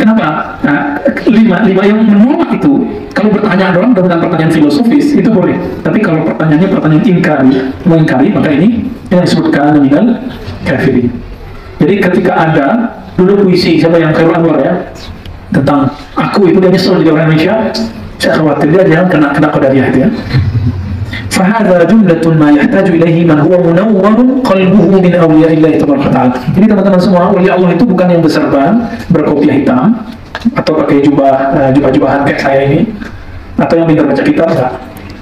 S1: Kenapa? Nah, lima yang menolak itu, kalau bertanya doang dengan pertanyaan filosofis, itu boleh. Tapi kalau pertanyaannya pertanyaan mengingkari, maka ini yang disebutkan minal kafirin. Jadi ketika ada dulu puisi siapa yang Khairul Anwar ya, tentang aku itu dia nyesel jadi orang Indonesia, saya khawatir dia jangan kena qadariyah itu ya. Fahadha jumlatun ma yahtaju ilaihi man huwa munawwarun qalbuhu min awliyaillahi tabaraka ta'ala. Jadi teman-teman semua, wali Allah itu bukan yang berserban, berkopiah hitam, atau pakai jubah-jubahan kayak saya ini, atau yang pintar baca kitab, enggak.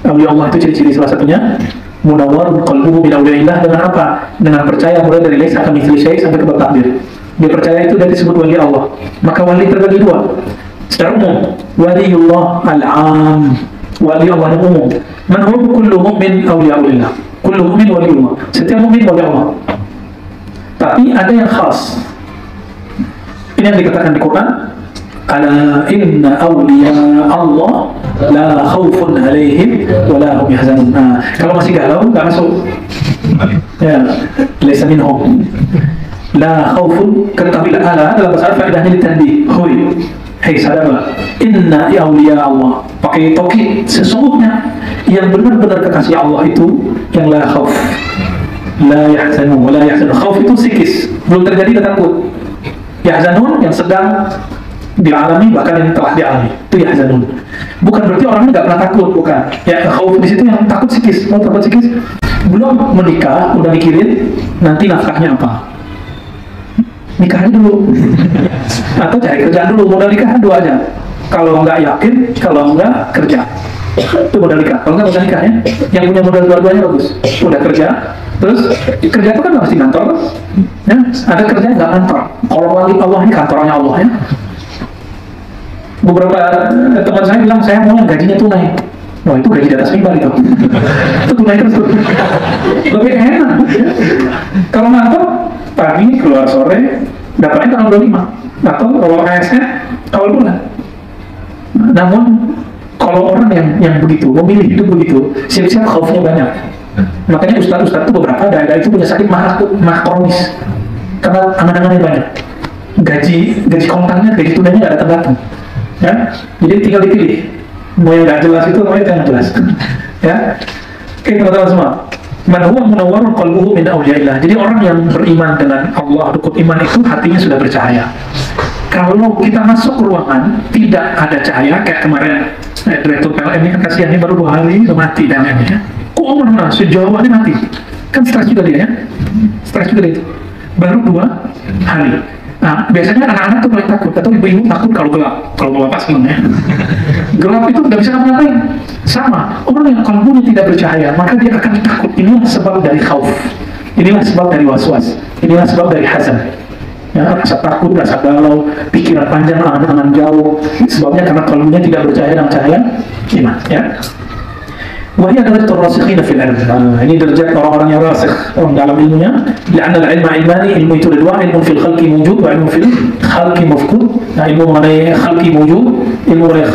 S1: Awliya Allah itu ciri-ciri salah satunya munawwarun qalbuhu min awliyaillah, dengan apa? Dengan percaya mulai dari laisa kamitslihi syai' sampai ke takdir. Dia percaya itu dan disebut wali Allah. Maka wali terbagi dua. Secara umum, waliullah al-am, wali Allah yang umum. Man huwa kullu mu'min awliyaullah. Kullu mu'min waliullah. Setiap mu'min wali Allah. Tapi ada yang khas. Ini yang dikatakan di Quran, ala inna awliya Allah la khawfun alaihim wa la hum yahzanun. Nah, kalau masih galau, nggak masuk. Ya, laisa minhum. La khawfun, ketahuilah ala dalam bahasa Arab faedahnya ditandih. Hui, hei saudara, inna awliya Allah, pakai tauhid, sesungguhnya yang benar-benar kekasih Allah itu yang la khawf, la yahzanun, wa la yahzanun. Khawf itu psikis, belum terjadi dia takut. Yahzanun yang sedang dialami, bahkan yang telah dialami. Itu yahzanun. Bukan berarti orangnya nggak pernah takut, bukan. Ya, khauf di situ yang takut psikis. Mau takut psikis? Belum menikah, udah mikirin nanti nafkahnya apa. Nikah dulu. Atau cari kerjaan dulu, modal nikah dua aja. Kalau nggak yakin, kalau nggak kerja. Itu modal nikah. Kalau nggak modal nikah ya, yang punya modal dua-duanya bagus. Udah kerja, terus kerja itu kan masih kantor, ya ada kerja nggak kantor. Kalau wali Allah ini kantornya Allah ya. Beberapa teman saya bilang saya mau yang gajinya tunai. Wah itu gaji di atas mimbar itu. Itu tunai terus. Lebih enak. Kalau kantor pagi keluar sore dapatnya tanggal 25 atau kalau ASN awal bulan. Namun kalau orang yang begitu memilih hidup begitu, siap-siap khaufnya banyak. Makanya ustadz itu beberapa daerah itu punya sakit mah kronis karena angan-angannya banyak. Gaji kontangnya, gaji tunainya nggak datang-datang. Ya, jadi tinggal dipilih. Mau yang nggak jelas itu, mau yang nggak jelas. Ya, oke teman-teman semua. Man huwa munawwarun qalbuhu min awliyaillah. Jadi orang yang beriman dengan Allah, rukun iman itu hatinya sudah bercahaya. Kalau kita masuk ruangan tidak ada cahaya kayak kemarin direktur PLN ini kan kasihan, ini baru 2 hari udah mati PLN-nya. Kok mana sejauh ini mati? Kan stres juga dia ya. Stres juga dia itu. Baru 2 hari. Nah, biasanya anak-anak tuh paling takut, atau ibu-ibu takut kalau gelap. Kalau bapak seneng ya. Gelap itu nggak bisa ngapa-ngapain. Sama, orang yang kalbunya tidak bercahaya, maka dia akan takut. Inilah sebab dari khauf. Inilah sebab dari waswas. Inilah sebab dari hazan. Ya, rasa takut, rasa galau, pikiran panjang, angan-angan jauh. Sebabnya karena kalbunya tidak bercahaya dengan cahaya iman. Ya. Wahia adalah terrasikhina fil ilm. Ini derajat orang-orang yang rasikh orang dalam ilmunya. Karena ilmu ilmani, ilmu itu ada 2, ilmu fil khalqi mawjud wa ilmu fil khalqi mafqud. Nah, ilmu mengenai khalqi mawjud, ilmu mengenai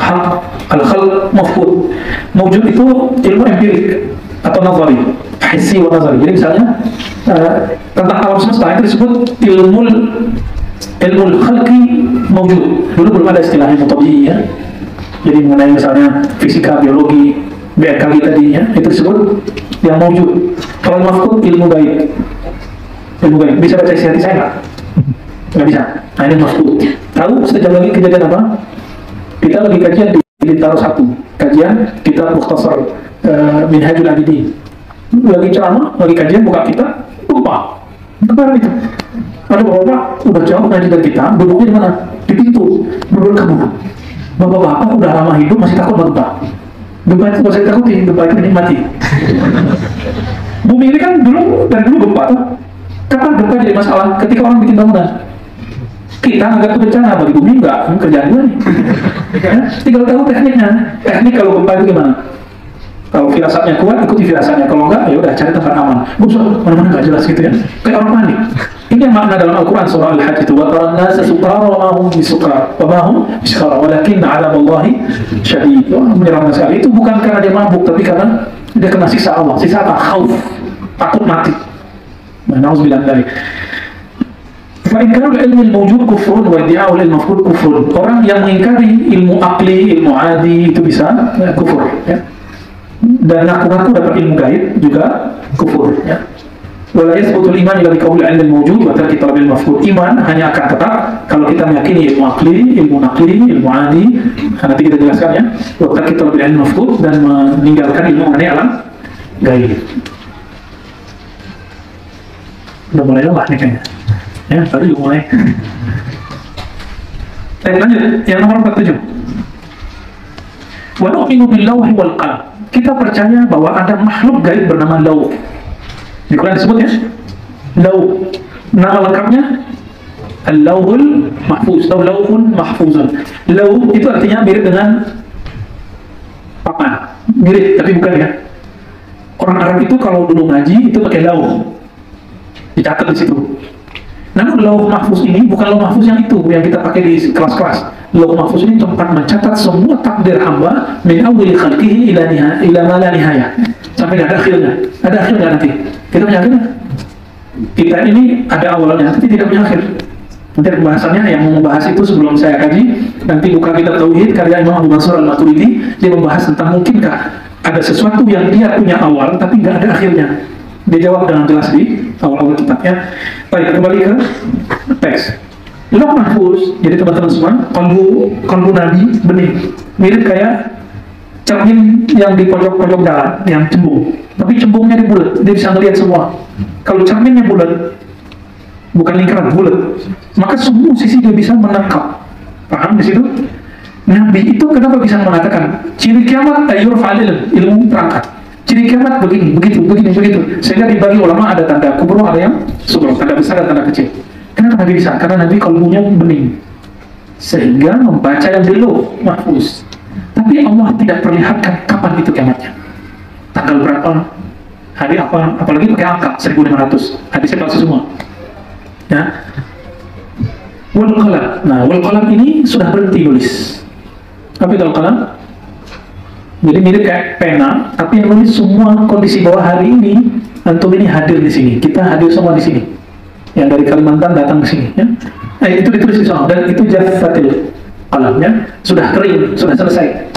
S1: al-khalq mafqud. Mawjud itu ilmu empirik atau nazari, hissi wa nazari. Jadi misalnya tentang alam semesta itu disebut ilmu khalqi mawjud. Dulu belum ada istilah ilmu tabi'i ya. Jadi mengenai misalnya fisika, biologi, BKG tadinya itu disebut yang mawjud. Kalau mafqud ilmu gaib. Ilmu gaib bisa baca isi hati saya nggak? Nggak bisa. Nah ini mafqud. Tahu sejak lagi kejadian apa? Kita lagi kajian di Taro 1, kajian kitab Mukhtasar Minhajul Abidin. Lagi ceramah, lagi kajian buka kitab, lupa. Kemarin itu ada bapak udah jauh ngaji dari kita, duduknya di mana? Di pintu, duduk kabur. Bapak-bapak udah lama hidup masih takut gempa. Gempa itu nggak usah ditakutin, gempa itu dinikmati. Bumi ini kan dari dulu gempa tuh. Kapan gempa jadi masalah? Ketika orang bikin bangunan. Kita anggap itu bencana, bagi bumi enggak, kerjaan gue nih. Ya, tinggal tahu tekniknya. Teknik kalau gempa itu gimana? Kalau firasatnya kuat, ikuti firasatnya. Kalau enggak, ya udah cari tempat aman. Busuk, mana-mana nggak jelas gitu ya. Kayak orang panik. Ini yang makna dalam Al-Quran surah Al-Hajj itu. Wa taran nasa sukara wa ma hum bisukara wa ma hum bisyara walakin 'adzaballahi syadid. Menyeramkan sekali. Itu bukan karena dia mabuk, tapi karena dia kena siksa Allah. Siksa apa? Khauf. Takut mati. Na'udzubillah dari. Fa'inkarul ilmu al-mawjud kufrun wa iddi'a'ul al-mafqud kufrun. Orang yang mengingkari ilmu akli, ilmu adi itu bisa kufur ya. Dan ngaku-ngaku dapat ilmu gaib juga kufur ya. Wala yathbutul iman illa biqauli 'ilmi al-mawjud wa tarki talabil mafqud. Iman hanya akan tetap kalau kita meyakini ilmu akli, ilmu nakli, ilmu adi. Nanti kita jelaskan ya. Wa tarki talabil 'ilmi mafqud, dan meninggalkan ilmu mengenai alam gaib. Udah mulai lelah nih kayaknya. Ya, baru juga mulai. Lanjut, yang nomor 47. Wa nu'minu bil-lawhi wal qalam. Kita percaya bahwa ada makhluk gaib bernama Lauh. Di Quran disebut ya, Lauh. Nama lengkapnya Al-Lauhul Mahfuz atau Lauhun Mahfuzun. Lauh itu artinya mirip dengan papan. Mirip, tapi bukan ya. Orang Arab itu kalau dulu ngaji itu pakai lauh. Dicatat di situ. Namun lauh mahfuz ini bukan lauh mahfuz yang itu yang kita pakai di kelas-kelas. Lauh mahfuz ini tempat mencatat semua takdir hamba min awwali khalqihi ila ma la nihayah. Sampai nggak ada akhirnya. Ada akhirnya nanti. Kita punya akhirnya. Kita ini ada awalnya, tapi tidak punya akhir. Nanti pembahasannya yang mau membahas itu sebelum saya kaji. Nanti buka kitab Tauhid karya Imam Abu Mansur Al-Maturidi. Dia membahas tentang mungkinkah ada sesuatu yang dia punya awal tapi nggak ada akhirnya. Dia jawab dengan jelas di awal-awal kitabnya. Baik, kembali ke teks. Lauh mahfuz, jadi teman-teman semua, kalbu Nabi bening, mirip kayak cermin yang di pojok-pojok jalan, yang cembung. Tapi cembungnya di bulat, dia bisa ngelihat semua. Kalau cerminnya bulat, bukan lingkaran, bulat, maka semua sisi dia bisa menangkap. Paham di situ? Nabi itu kenapa bisa mengatakan ciri kiamat yurfa'al ilmu terangkat. Ciri kiamat begini, begitu. Sehingga dibagi ulama ada tanda kubro, ada yang subro, tanda besar dan tanda kecil. Kenapa Nabi bisa? Karena Nabi kalbunya bening, sehingga membaca yang di lauh mahfuz. Tapi Allah tidak perlihatkan kapan itu kiamatnya, tanggal berapa, hari apa, apalagi pakai angka 1500. Hadisnya palsu semua. Ya. Wal qalam. Nah, wal qalam ini sudah berhenti nulis. Apa itu al qalam? Jadi mirip kayak pena, tapi yang nulis semua kondisi bahwa hari ini antum ini hadir di sini, kita hadir semua di sini. Yang dari Kalimantan datang ke sini, ya. Nah, itu ditulis di sana, dan itu jaffatil qalamnya sudah kering, sudah selesai.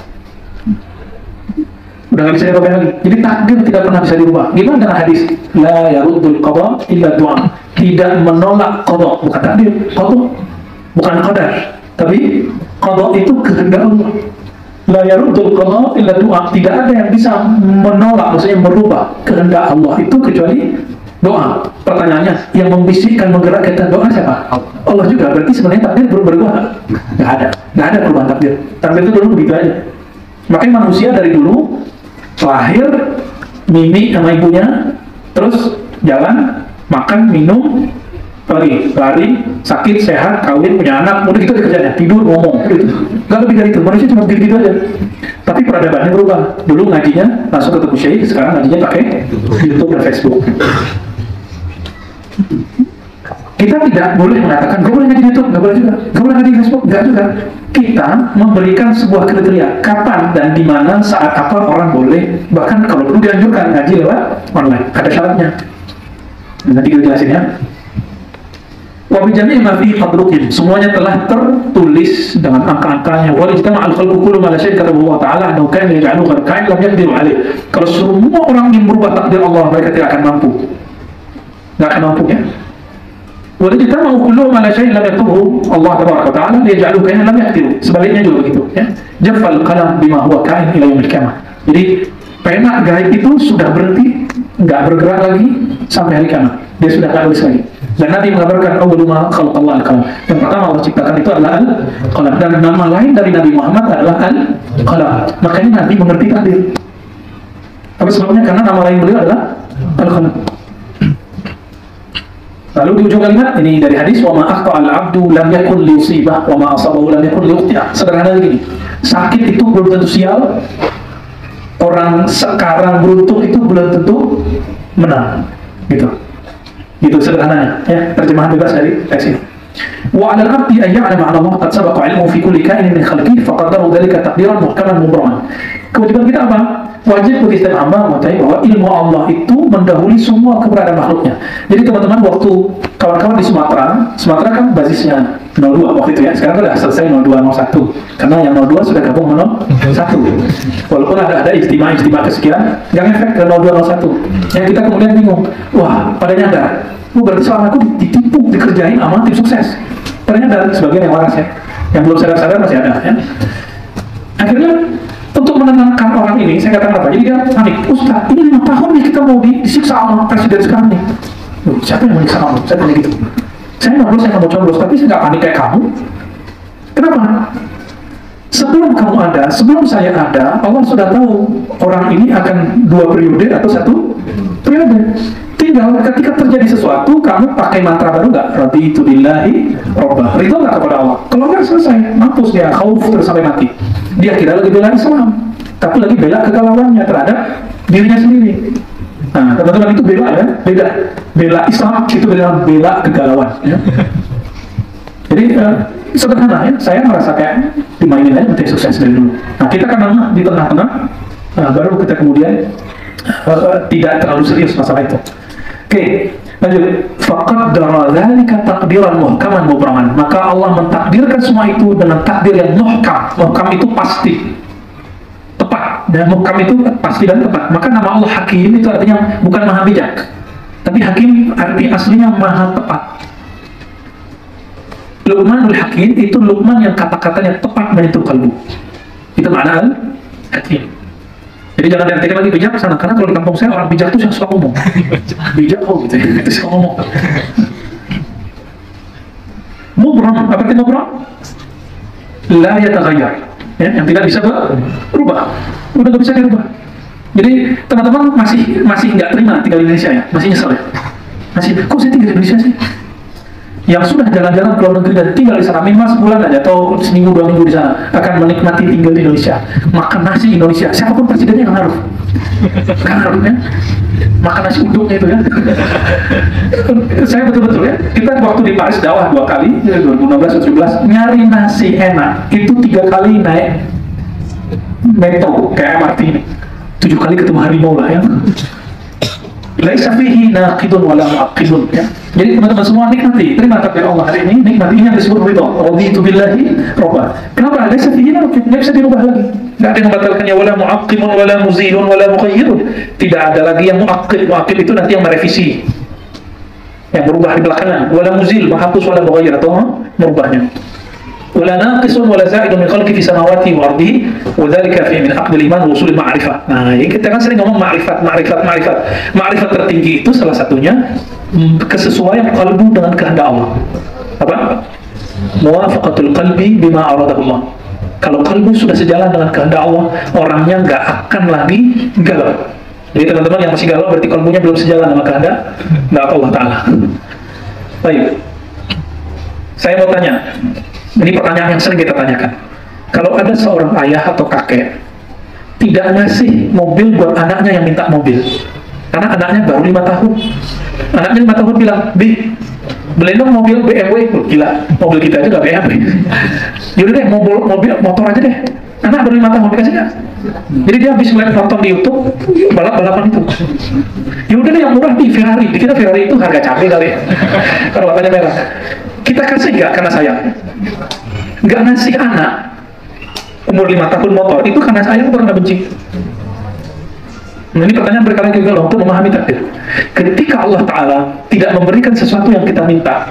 S1: Udah nggak bisa dirubah lagi. Jadi takdir tidak pernah bisa dirubah. Gimana dengan hadis? La yaruddul qada illa du'a. Tidak menolak qada, bukan takdir. Qada bukan qadar, tapi qada itu kehendak Allah. La yaruddul qada illa du'a. Tidak ada yang bisa menolak, maksudnya merubah kehendak Allah itu kecuali doa. Pertanyaannya, yang membisikkan menggerakkan doa siapa? Allah juga. Berarti sebenarnya takdir berubah? Nggak ada perubahan takdir. Takdir itu dulu begitu aja. Makanya manusia dari dulu lahir, mimik sama ibunya, terus jalan, makan, minum, lari, sakit, sehat, kawin, punya anak, udah gitu kerjanya, tidur, ngomong, gitu. Nggak lebih dari itu. Manusia cuma gitu aja. Tapi peradabannya berubah. Dulu ngajinya langsung ketemu Syekh, sekarang ngajinya pakai YouTube dan Facebook. Kita tidak boleh mengatakan, gak boleh ngaji YouTube, gak boleh juga, gak boleh ngaji Facebook, gak juga. Kita memberikan sebuah kriteria, kapan dan di mana, saat apa orang boleh, bahkan kalau perlu dianjurkan ngaji lewat online, ada syaratnya. Nanti kita jelasin ya. Wabijani ma fi qadrukin, semuanya telah tertulis dengan angka-angkanya. Walijtama al-khalqu kullu ma la syai' katabahu Allah Ta'ala annahu kana yaj'alu gharqan lam yaqdiru alaih. Kalau semua orang ingin merubah takdir Allah, mereka tidak akan mampu. Tidak akan mampu ya. Walijtama kullu ma la syai' lam yaktubuhu Allah Ta'ala liyaj'alu kana lam yaqdiru. Sebaliknya juga begitu ya. Jaffal qalam bima huwa kain ila yaumil qiyamah. Jadi pena gaib itu sudah berhenti, nggak bergerak lagi sampai hari kiamat. Dia sudah nggak tulis lagi. Dan Nabi mengabarkan awwalu ma khalaqallahu al-qalam. Yang pertama Allah ciptakan itu adalah al-qalam, dan nama lain dari Nabi Muhammad adalah al-qalam. Makanya Nabi mengerti takdir. Apa sebabnya? Karena nama lain beliau adalah al-qalam. Lalu di ujung kalimat ini dari hadis, wa ma akhta al-'abdu lam yakun liyusibah wa ma asabahu lam yakun liyukhti'ah. Sederhana begini. Sakit itu belum tentu sial. Orang sekarang beruntung itu belum tentu menang. Gitu. Gitu sederhananya ya, terjemahan bebas dari teks ini. Wa 'ala al-'abdi an ya'lama 'ala Allah qad sabaqa 'ilmuhu fi kulli kainin min khalqihi faqaddara dhalika taqdiran muhkaman mubraman. Kewajiban kita apa? Wajib bagi setiap hamba mengetahui bahwa ilmu Allah itu mendahului semua keberadaan makhluknya. Jadi teman-teman, waktu kawan-kawan di Sumatera kan basisnya 02 waktu itu ya. Sekarang sudah selesai 0201 karena yang 02 sudah gabung dengan 01. Walaupun ada ijtima kesekian, yang efek ke 0201. Yang kita kemudian bingung, wah pada nyadar, berarti selama aku ditipu, dikerjain sama tim sukses. Pada nyadar, sebagian yang waras ya, yang belum sadar-sadar masih ada ya. Akhirnya untuk menenangkan orang ini, saya katakan apa? Jadi dia panik, Ustaz, ini 5 tahun nih kita mau disiksa sama presiden sekarang nih. Siapa yang menyiksa kamu? Saya tanya gitu. Saya nggak mau coblos, tapi saya nggak panik kayak kamu. Kenapa? Sebelum kamu ada, sebelum saya ada, Allah sudah tahu orang ini akan 2 periode atau 1 periode. Tinggal ketika terjadi sesuatu, kamu pakai mantra baru nggak? Raditu billahi robbah. Ridho nggak kepada Allah? Kalau nggak selesai, mampus dia, khauf terus sampai mati. Dia kira lagi bela Islam, tapi lagi bela kegalauannya terhadap dirinya sendiri. Nah, teman-teman, itu bela ya, bela Islam itu bela kegalauan. Ya. Jadi sederhana ya, saya merasa kayak dimainin aja penting sukses dari dulu. Nah, kita kan di tengah-tengah, baru kita kemudian tidak terlalu serius masalah itu. Oke, lanjut. Faqaddara dzalika taqdiran muhkaman mubraman. Maka Allah mentakdirkan semua itu dengan takdir yang muhkam. Muhkam itu pasti, tepat. Dan muhkam itu pasti dan tepat. Maka nama Allah Hakim itu artinya bukan maha bijak, tapi Hakim arti aslinya maha tepat. Luqmanul Hakim itu Luqman yang kata-katanya tepat menyentuh kalbu. Itu makna al-Hakim. Jadi jangan diartikan lagi bijak sana, karena kalau di kampung saya orang bijak itu yang suka ngomong. Bijak gitu ya, itu suka ngomong. Mubram, apa arti mubram? La yataghayyar, ya, yang tidak bisa berubah, udah nggak bisa dirubah. Jadi teman-teman masih nggak terima tinggal di Indonesia ya, masih nyesel ya, masih kok saya tinggal di Indonesia sih? Yang sudah jalan-jalan ke luar negeri dan tinggal di sana minimal sebulan aja atau seminggu 2 minggu di sana akan menikmati tinggal di Indonesia, makan nasi Indonesia, siapapun presidennya nggak ngaruh, ya, makan nasi uduknya itu ya. Saya betul-betul ya, kita waktu di Paris dakwah 2 kali, 2016-2017, nyari nasi enak itu 3 kali naik metro kayak MRT ini, 7 kali ketemu harimau lah ya. Laisa fihi naqidun wala mu'aqqidun, ya. Jadi teman-teman semua nikmati, terima takdir Allah hari ini, nikmati, ini yang disebut ridha. Raditu billahi robba. Kenapa? Laisa fihi naqid, nggak bisa dirubah lagi. Nggak ada yang membatalkannya, wala mu'aqqibun wala muzilun wala mughayyirun. Tidak ada lagi yang mu'aqqib. Mu'aqqib itu nanti yang merevisi, yang berubah di belakangnya. Wala muzil, menghapus, wala mughayyir, atau merubahnya. Wala naqisun wala za'idun min khalqi fi samawati wa ardihi wa dzalika fi min aqdil iman wa usul ma'rifah. Nah, ini kita kan sering ngomong ma'rifat. Ma'rifat tertinggi itu salah satunya kesesuaian kalbu dengan kehendak Allah. Apa? Muwafaqatul qalbi bima aradahu Allah. Kalau kalbu sudah sejalan dengan kehendak Allah, orangnya nggak akan lagi galau. Jadi teman-teman yang masih galau berarti kalbunya belum sejalan dengan kehendak Allah Ta'ala. Baik, saya mau tanya, ini pertanyaan yang sering kita tanyakan. Kalau ada seorang ayah atau kakek tidak ngasih mobil buat anaknya yang minta mobil, karena anaknya baru 5 tahun, anaknya 5 tahun bilang, "Bi, beli dong mobil BMW." Gila, mobil kita aja gak BMW. Yaudah deh, mobil motor aja deh. Anak baru 5 tahun dikasih gak? Jadi dia habis nonton di YouTube balap-balapan itu. Yaudah deh yang murah di Ferrari. Kita Ferrari itu harga cabai kali ya, kalau warnanya merah. Kita kasih gak karena sayang? Gak ngasih anak umur 5 tahun motor itu karena sayang atau karena benci? Nah, ini pertanyaan berkali-kali juga loh, untuk memahami takdir. Ketika Allah Ta'ala tidak memberikan sesuatu yang kita minta,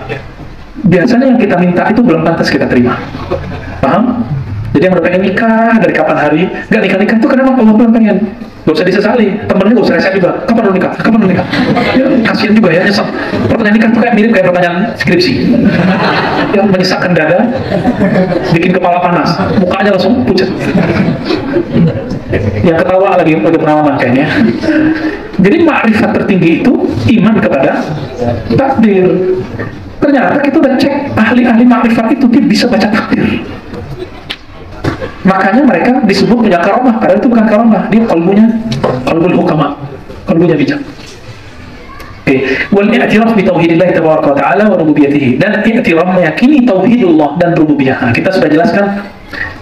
S1: biasanya yang kita minta itu belum pantas kita terima. Paham? Jadi yang udah pengen nikah dari kapan hari, gak nikah-nikah itu kenapa Allah belum pengen? Gak usah disesali, temennya gak usah resep juga. Kapan lu nikah? Kapan lu nikah? Ya, kasihan juga ya, nyesek. Pertanyaan nikah itu kayak mirip kayak pertanyaan skripsi. Yang menyesakkan dada, bikin kepala panas, mukanya langsung pucat. Yang ketawa lagi pengalaman kayaknya. Jadi ma'rifat tertinggi itu iman kepada takdir. Ternyata kita udah cek ahli-ahli ma'rifat itu dia bisa baca takdir. Makanya mereka disebut punya karomah, padahal itu bukan karomah, dia qalbul hukama, kalbunya bijak. Wal i'tiraf bi tauhidillah tabaraka wa ta'ala wa rububiyyatihi, dan i'tiraf meyakini tauhidullah dan rububiyah. Kita sudah jelaskan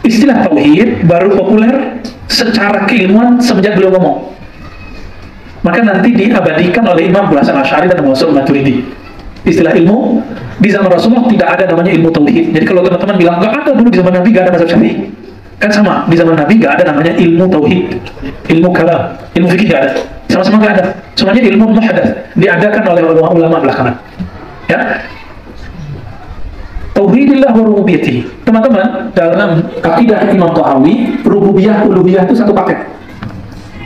S1: istilah tauhid baru populer secara keilmuan semenjak beliau ngomong. Maka nanti diabadikan oleh Imam Abu Hasan Asy'ari dan Mansur Maturidi. Istilah ilmu di zaman Rasulullah tidak ada namanya ilmu tauhid. Jadi kalau teman-teman bilang nggak ada dulu di zaman Nabi, nggak ada mazhab Syafi'i, kan sama, di zaman Nabi nggak ada namanya ilmu tauhid, ilmu kalam, ilmu fikih nggak ada, sama-sama nggak ada, semuanya ilmu muhadatsah diadakan oleh ulama belakangan. Ya, tauhidillah wa rububiyyatihi. Teman-teman, dalam akidah Imam Tahawi, rububiyah uluhiyah itu satu paket.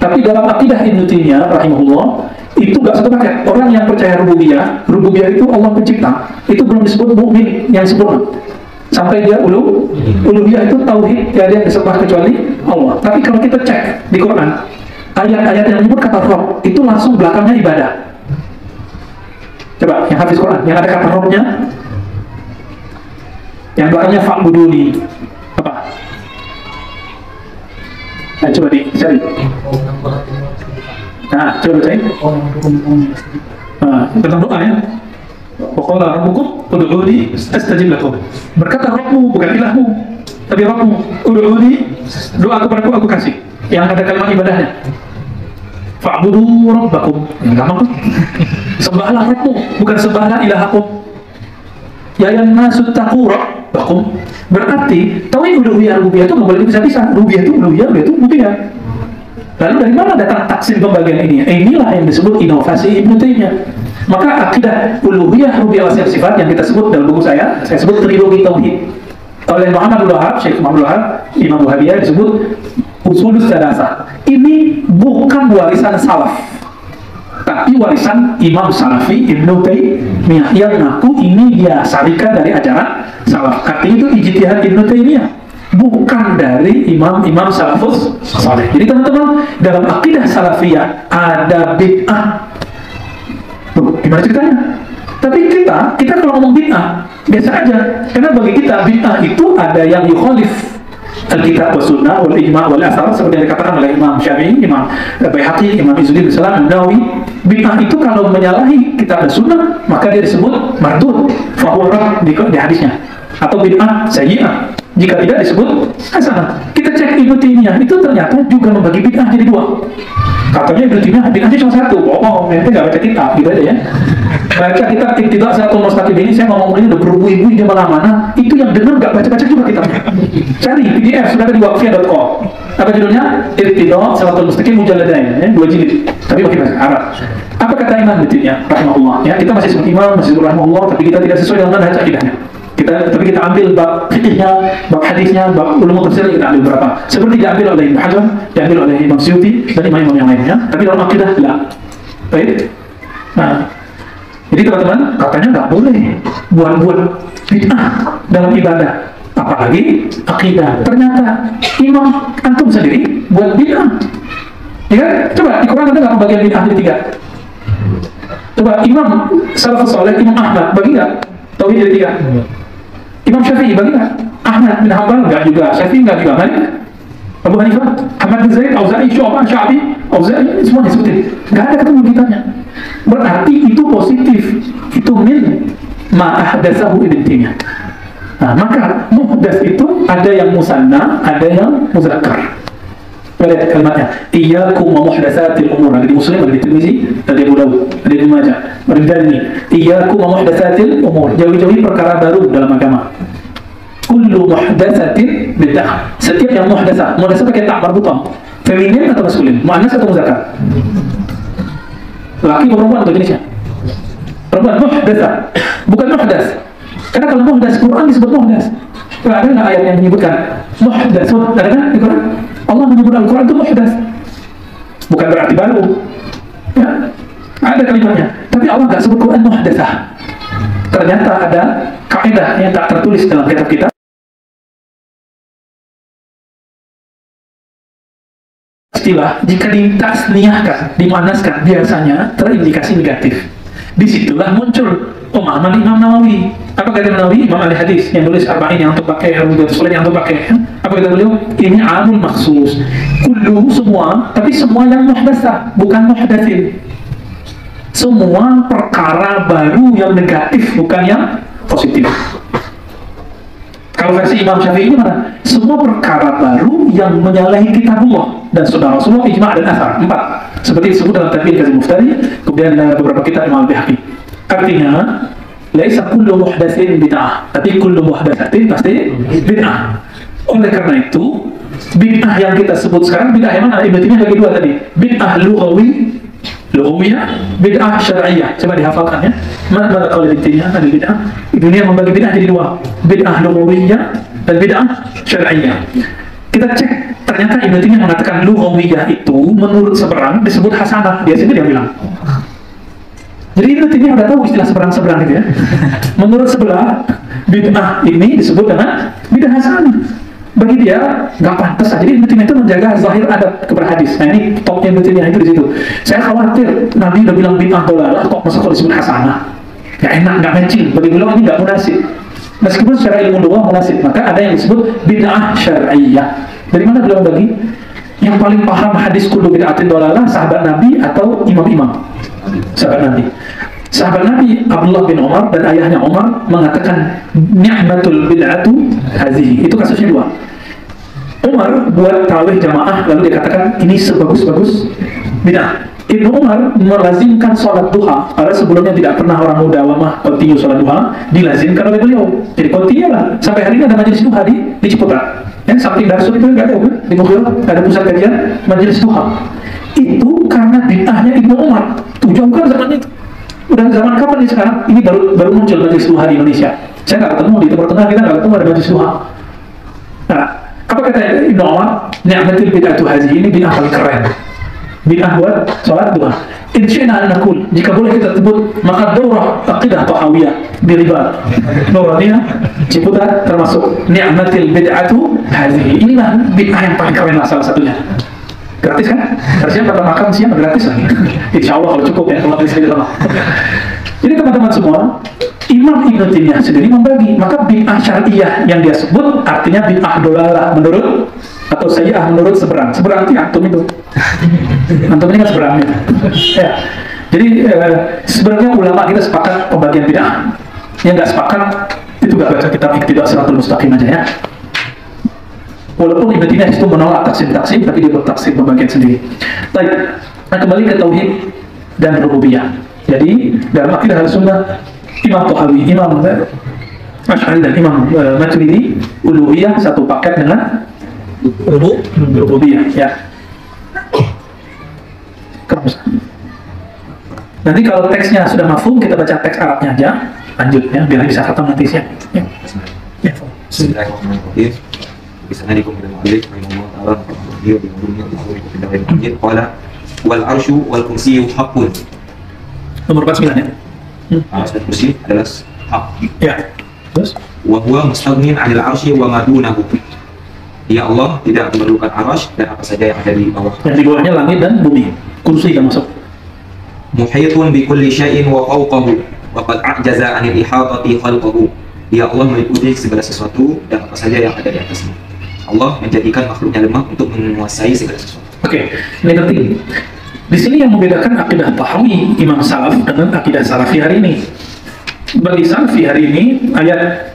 S1: Tapi dalam akidah Ibnu Taimiyah rahimahullah itu nggak satu paket. Orang yang percaya rububiyah itu Allah pencipta, itu belum disebut mukmin yang sempurna. Sampai dia uluhiyah itu tauhid, tidak ada yang disembah kecuali Allah. Tapi kalau kita cek di Quran, ayat-ayat yang menyebut kata Rabb itu langsung belakangnya ibadah. Coba yang hafiz Quran, yang ada kata Rabbnya, yang belakangnya fa'buduni, apa? Nah, coba dicari. Nah, coba bacain. Nah, tentang doa ya. Waqala rabbukum ud'uni astajib lakum. Berkata Rabbmu, bukan ilahmu, tapi Rabbmu, ud'uni, doa kepadaku aku kasih. Yang ada kalimat ibadahnya. Fa'budu rabbakum. Gampang tuh. Sembahlah Rabbmu, bukan sembahlah ilahakum. Ya ayyuhan nasu taqu rabbakum. Berarti tauhid uluhiyah rububiyah itu nggak boleh dipisah-pisah. Rububiyah itu uluhiyah, rububiyah itu rububiyah. Lalu dari mana datang taksim pembagian ini? Inilah yang disebut inovasi Ibnu Taimiyah. Maka akidah uluhiyah rububiyah wa sifat yang kita sebut dalam buku saya sebut trilogi tauhid. Oleh Muhammad Abdul Wahab, Syekh Muhammad Abdul Wahab, Imam Wahabiyah disebut usulus salasah. Ini bukan warisan salaf, tapi warisan Imam Salafi Ibnu Taimiyah yang ngaku ini dia sarikan dari ajaran salaf. Artinya itu ijtihad Ibnu Taimiyah, bukan dari imam salafus saleh. Jadi teman-teman, dalam akidah salafiyah ada bid'ah. Gimana ceritanya? Tapi kita kalau ngomong bid'ah biasa aja, karena bagi kita bid'ah itu ada yang yukhalif Alkitab wa sunnah wal ijma' wal athar, seperti yang dikatakan oleh Imam Syafi'i, Imam Baihaqi, Imam Izzuddin Salam, Nawawi. Bid'ah itu kalau menyalahi kitab dan sunnah maka dia disebut mardud, fa huwa rad di hadisnya, atau bid'ah sayyi'ah jika tidak disebut hasanah. Kita cek Ibnu Taimiyah itu ternyata juga membagi bid'ah jadi dua. Katanya Ibnu Taimiyah bid'ahnya cuma satu. Nanti nggak baca kitab gitu aja ya. Baca kitab tidak satu mustaqim ini, saya ngomong ini udah beribu-ibu di mana-mana. Itu yang dengar nggak baca-baca juga kitabnya. Cari PDF sudah ada di waqfiyah.com. Apa judulnya? Iqtida' Shiratal Mustaqim Mujalladain, ya, 2 jilid. Tapi pakai bahasa Arab. Apa kata Imam Taimiyah rahimahullah? Ya, kita masih sebut imam, masih sebut rahimahullah, tapi kita tidak sesuai dengan manhaj akidahnya. Tapi kita ambil bab fikihnya, bab hadisnya, bab ulum tafsir, kita ambil berapa. Seperti diambil oleh Ibnu Hajar, diambil oleh Imam Suyuti dan imam-imam yang lainnya. Tapi dalam akidah tidak. Baik. Nah, jadi teman-teman, katanya nggak boleh buat bid'ah dalam ibadah, apalagi akidah. Ternyata imam antum sendiri buat bid'ah. Ya, coba di Quran ada nggak pembagian bid'ah jadi 3? Coba Imam Salafus Saleh, Imam Ahmad bagi nggak tauhid jadi 3? Imam Syafi'i bagi nggak? Ahmad bin Hanbal nggak juga, Syafi'i nggak juga, Malik, Abu Hanifah, Ahmad bin Zaid, Auza'i, Syu'bah, Sya'bi, Auza'i, semuanya sebutin. Nggak ada ketemu kitanya. Berarti itu positif, itu min ma'ahdatsahu Ibnu Taimiyah. Nah, maka muhdats itu ada yang musanna, ada yang muzakkar. Lihat kalimatnya, iyyakum wa muhdatsatil umur. Ada di Muslim, ada di Tirmizi, ada di Abu Dawud, ada di Majah, ada di Darimi. Iyyakum wa muhdatsatil umur. Jauhi-jauhi perkara baru dalam agama. Kullu muhdatsatin bid'ah. Setiap yang muhdatsah pakai ta marbutah. Feminin atau maskulin? Muannas atau muzakkar? Laki atau perempuan atau jenisnya? Perempuan, muhdatsah. Bukan muhdats. Karena kalau muhdats, Quran disebut muhdats. Ada nggak ayat yang menyebutkan muhdatsun? Ada kan di Quran? Allah menyebut Al-Quran itu muhdats. Bukan berarti baru. Ya, ada kalimatnya. Tapi Allah nggak sebut Quran muhdatsah. Ternyata ada kaidah yang tak tertulis dalam kitab kita. Istilah jika ditasniahkan, dimanaskan biasanya terindikasi negatif. Disitulah muncul pemahaman Imam Nawawi. Apa kata Imam Nawawi? Imam ahli hadis yang nulis Arba'in yang untuk pakai, Riyadhus Shalihin yang untuk pakai. Apa kata beliau? Ini amul maksus. Kullu semua, tapi semua yang muhdatsah, bukan muhdatsin. Semua perkara baru yang negatif, bukan yang positif. Kalau versi Imam Syafi'i gimana? Semua perkara baru yang menyalahi kitabullah dan sunnah Rasulullah, ijma' dan athar. 4. Seperti disebut dalam Tadbir Kazim Muftari, kemudian beberapa kitab Imam Al-Baihaqi. Artinya, laisa kullu muhdatsin bid'ah, tapi kullu muhdatsatin pasti bid'ah. Oleh karena itu, bid'ah yang kita sebut sekarang, bid'ah yang mana? Ibnu Taimiyah bagi 2 tadi. Bid'ah lughawiyah, bid'ah syar'iyyah. Coba dihafalkan ya. Mana kalau Ibnu Taimiyah ada bid'ah? Dunia membagi bid'ah jadi 2. Bid'ah lughawiyah dan bid'ah syar'iyyah. Kita cek, ternyata Ibnu Taimiyah mengatakan lughawiyah itu menurut seberang disebut hasanah. Dia sendiri yang bilang. Jadi Ibnu Taimiyah udah tahu istilah seberang-seberang gitu ya. Menurut sebelah, bid'ah ini disebut dengan bid'ah hasanah. Bagi dia nggak pantas. Jadi Ibnu Taimiyah itu menjaga zahir adab kepada hadis. Nah ini topnya Ibnu Taimiyah itu di situ. Saya khawatir Nabi udah bilang bid'ah dolalah, kok masa kalau disebut hasanah? Ya enak, nggak matching. Bagi beliau ini nggak munasib. Meskipun secara ilmu doa munasib, maka ada yang disebut bid'ah syar'iyyah. Dari mana beliau bagi? Yang paling paham hadis kullu bid'atin dolalah sahabat Nabi atau imam-imam? Sahabat Nabi. Sahabat Nabi Abdullah bin Umar dan ayahnya Umar mengatakan ni'matul bid'atu hazihi. Itu kasusnya 2. Umar buat tarawih jamaah lalu dia katakan ini sebagus-bagus bid'ah. Ibnu Umar melazimkan sholat duha, karena sebelumnya tidak pernah orang muda awamah kontinu sholat duha, dilazimkan oleh beliau. Jadi kontinu lah. Sampai hari ini ada majelis duha di Ciputat. Yang samping Darsul itu nggak ada kan? Di Mukhirah ada pusat kajian majelis duha. Itu karena bid'ahnya Ibnu Umar. Tuh jauh kan zaman itu. Udah zaman kapan nih sekarang? Ini baru muncul majelis duha di Indonesia. Saya nggak ketemu di Timur Tengah, kita nggak ketemu ada majelis duha. Nah, apa kata Ibnu Umar? Ni'matul bid'atu hazihi, ini bid'ah paling keren. Bid'ah buat sholat duha. Insya'na nakul, jika boleh kita sebut, maka daurah aqidah tahawiyah di Ribad. Daurahnya Ciputat termasuk ni'matul bid'atu hazihi. Inilah bid'ah yang paling keren lah salah satunya. Gratis kan? Harusnya pada makan siang gratis lagi. Insya Allah kalau cukup ya, kalau bisa Allah. Jadi teman-teman semua, Imam Ibnu Taimiyah sendiri membagi, maka bid'ah syariah yang dia sebut artinya bid'ah dolalah menurut atau sayyi'ah menurut seberang. Seberang itu antum itu. Antum ini kan seberang ya. Ya. Jadi sebenarnya ulama kita sepakat pembagian bid'ah. Yang nggak sepakat itu nggak baca kitab Iqtidah Shiratal Mustaqim aja ya. Walaupun Ibnu Taimiyah itu menolak taksim, tapi dia bertaksim pembagian sendiri. Baik, nah kembali ke tauhid dan rububiyah. Jadi dalam akidah Ahlussunnah, Imam Tahawi, Imam Asy'ari dan Imam Maturidi, uluhiyah satu paket dengan rububiyah. Ya. Nanti kalau teksnya sudah mafhum, kita baca teks Arabnya aja. Lanjut ya, biar bisa khatam nanti siang. Ya.
S2: Bismillahirrahmanirrahim. Bismillahirrahmanirrahim. Rahimahullah ta'ala dia di dunia itu qala wal arsyu wal kursiyyu haqqun.
S1: Nomor 49 ya.
S2: Kursi adalah hak.
S1: Ya. Terus
S2: Wa huwa mustaghnin 'anil arsy wa ma dunahu. Ya Allah tidak memerlukan arsy dan apa saja yang ada di bawah.
S1: yang di bawahnya langit dan bumi. Kursi yang masuk.
S2: Muhitun bi kulli syai'in wa fawqahu wa qad a'jaza 'anil ihatati khalqahu. Ya Allah meliputi segala sesuatu dan apa saja yang ada di atasnya. Allah menjadikan makhluknya lemah untuk menguasai segala sesuatu.
S1: Oke, ini penting. Di sini yang membedakan akidah Tahawi Imam Salaf dengan akidah Salafi hari ini. Bagi Salafi hari ini, ayat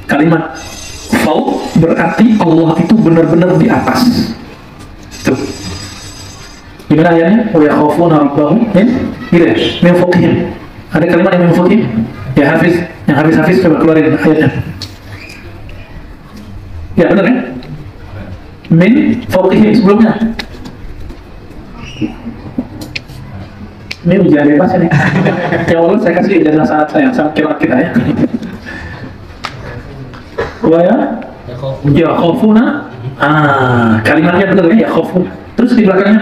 S1: kalimat fauq berarti Allah itu benar-benar di atas. Tuh. Gimana ayatnya? Wa yakhafuna rabbahum min fawqihim. Ada kalimat yang min fawqihim? Ya Hafiz, yang Hafiz coba keluarin ayatnya. Ya benar ya? Min fawqihim sebelumnya. Ini ujian bebas ini. Ya Allah saya kasih ijazah sangat saya, sangat kira kita ya. Wa ya khafuna. Kalimatnya benar ya khafuna. Terus di belakangnya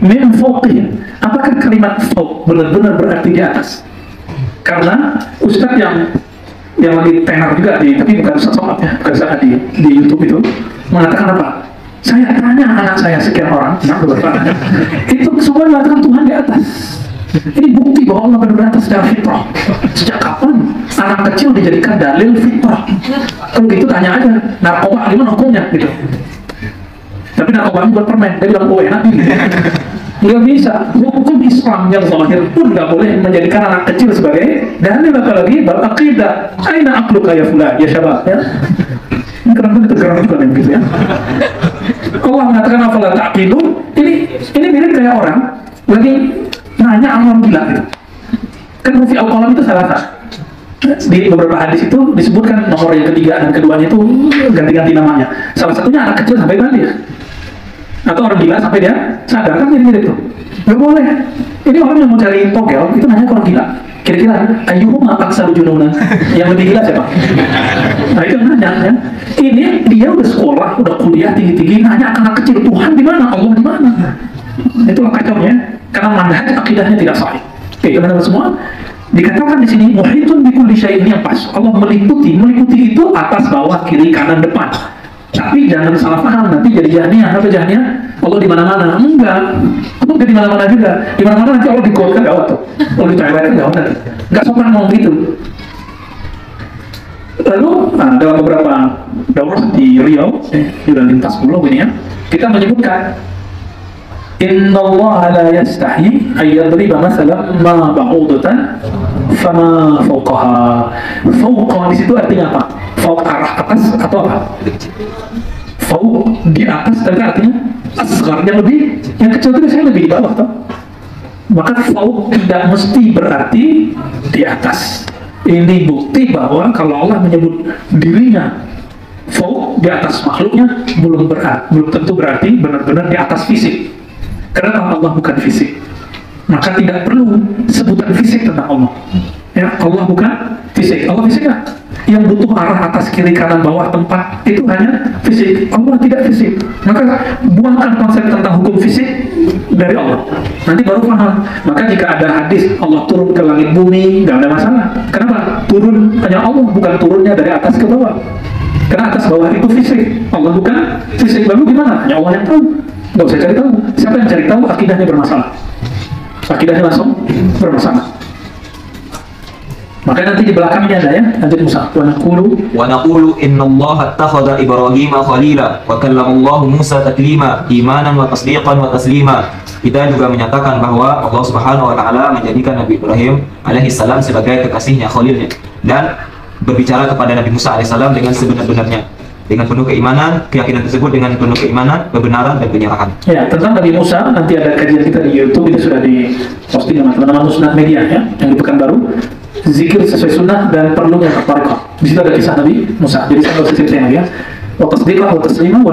S1: min fawqihim. Apakah kalimat fawq benar-benar berarti di atas? Karena ustadz yang lagi tenar juga tapi bukan ustadz sholat ya, bukan ustadz di YouTube itu mengatakan apa? Saya tanya anak saya sekian orang, itu semua mengatakan Tuhan di atas. Ini bukti bahwa Allah benar-benar atas secara fitrah. Sejak kapan anak kecil dijadikan dalil fitrah? Kalau gitu tanya aja, narkoba gimana hukumnya gitu. Tapi narkoba buat permen, dia bilang enak nih. Nggak bisa, hukum Islam yang zahir pun nggak boleh menjadikan anak kecil sebagai dalil, apalagi berakidah. Aina aqluka ya fulan, ya syabab ya. Ini kenapa kita geram juga gitu ya. Allah mengatakan afala ta'qilun. Ini mirip kayak orang lagi nanya orang gila gitu. Kan Rufi al-Qalam itu salah satu. Di beberapa hadis itu disebutkan nomor yang ketiga dan keduanya itu ganti-ganti namanya. Salah satunya anak kecil sampai balik. Atau orang gila sampai dia sadar, kan mirip-mirip tuh. Gak boleh. Ini orang yang mau cari togel itu nanya ke orang gila. Kira-kira ayyuhuma aksaru jununan, yang lebih gila siapa? Nah itu nanya ya. Ini dia udah sekolah, udah kuliah tinggi-tinggi, nanya anak kecil, Tuhan di mana, Allah di mana? Itulah kacaunya, karena manhaj akidahnya tidak sahih. Oke, teman-teman semua, dikatakan di sini muhitun bi kulli syai'in, yang pas. Allah meliputi itu atas, bawah, kiri, kanan, depan. Tapi jangan salah paham, nanti jadi jahniah. Apa jahniah? Allah di mana-mana. Enggak. Allah di mana-mana juga. Di mana-mana nanti Allah digodkan gawat tuh. Allah dicairkan gawat. Enggak sopan ngomong gitu. Lalu dalam beberapa daurah di Riau, di lintas pulau ini ya, kita menyebutkan Inna Allah la yastahi ayyadriba masalan ma ba'udatan fama fawqaha. Fawqaha di situ artinya apa? Fawq arah atas atau apa? Fawq di atas, tapi artinya asghar, yang kecil itu biasanya lebih di bawah toh. Maka fawq tidak mesti berarti di atas. Ini bukti bahwa kalau Allah menyebut dirinya fawq di atas makhluknya, belum tentu berarti benar-benar di atas fisik. Karena Allah bukan fisik. maka tidak perlu sebutan fisik tentang Allah. Ya, Allah bukan fisik. Allah fisik nggak? Yang butuh arah atas, kiri, kanan, bawah, tempat itu hanya fisik. Allah tidak fisik. Maka buangkan konsep tentang hukum fisik dari Allah. Nanti baru paham. Maka jika ada hadis Allah turun ke langit bumi, nggak ada masalah. Kenapa? Turun hanya Allah, bukan turunnya dari atas ke bawah. Karena atas bawah itu fisik. Allah bukan fisik. Lalu gimana? Hanya Allah yang tahu. Nggak usah cari tahu. Siapa yang cari tahu akidahnya bermasalah. Akidahnya langsung bermasalah. Maka nanti di belakangnya ada ya, nanti Musa. Wa
S2: naqulu innallaha attakhadha Ibrahima khalila wa kallamallahu Musa taklima imanan wa tasdiqan wa taslima. Kita juga menyatakan bahwa Allah Subhanahu wa taala menjadikan Nabi Ibrahim alaihi salam sebagai kekasihnya, khalilnya, dan berbicara kepada Nabi Musa alaihi salam dengan sebenar-benarnya, dengan penuh keimanan, keyakinan tersebut dengan penuh keimanan, kebenaran dan penyerahan.
S1: Ya, tentang Nabi Musa nanti ada kajian kita di YouTube, itu sudah diposting sama teman-teman Musnad Media ya, yang di Pekanbaru. Zikir sesuai sunnah dan perlunya tabarikah. Di situ ada kisah Nabi Musa. Jadi saya nggak usah ceritain lagi ya. Wa tasdiqah wa taslima wa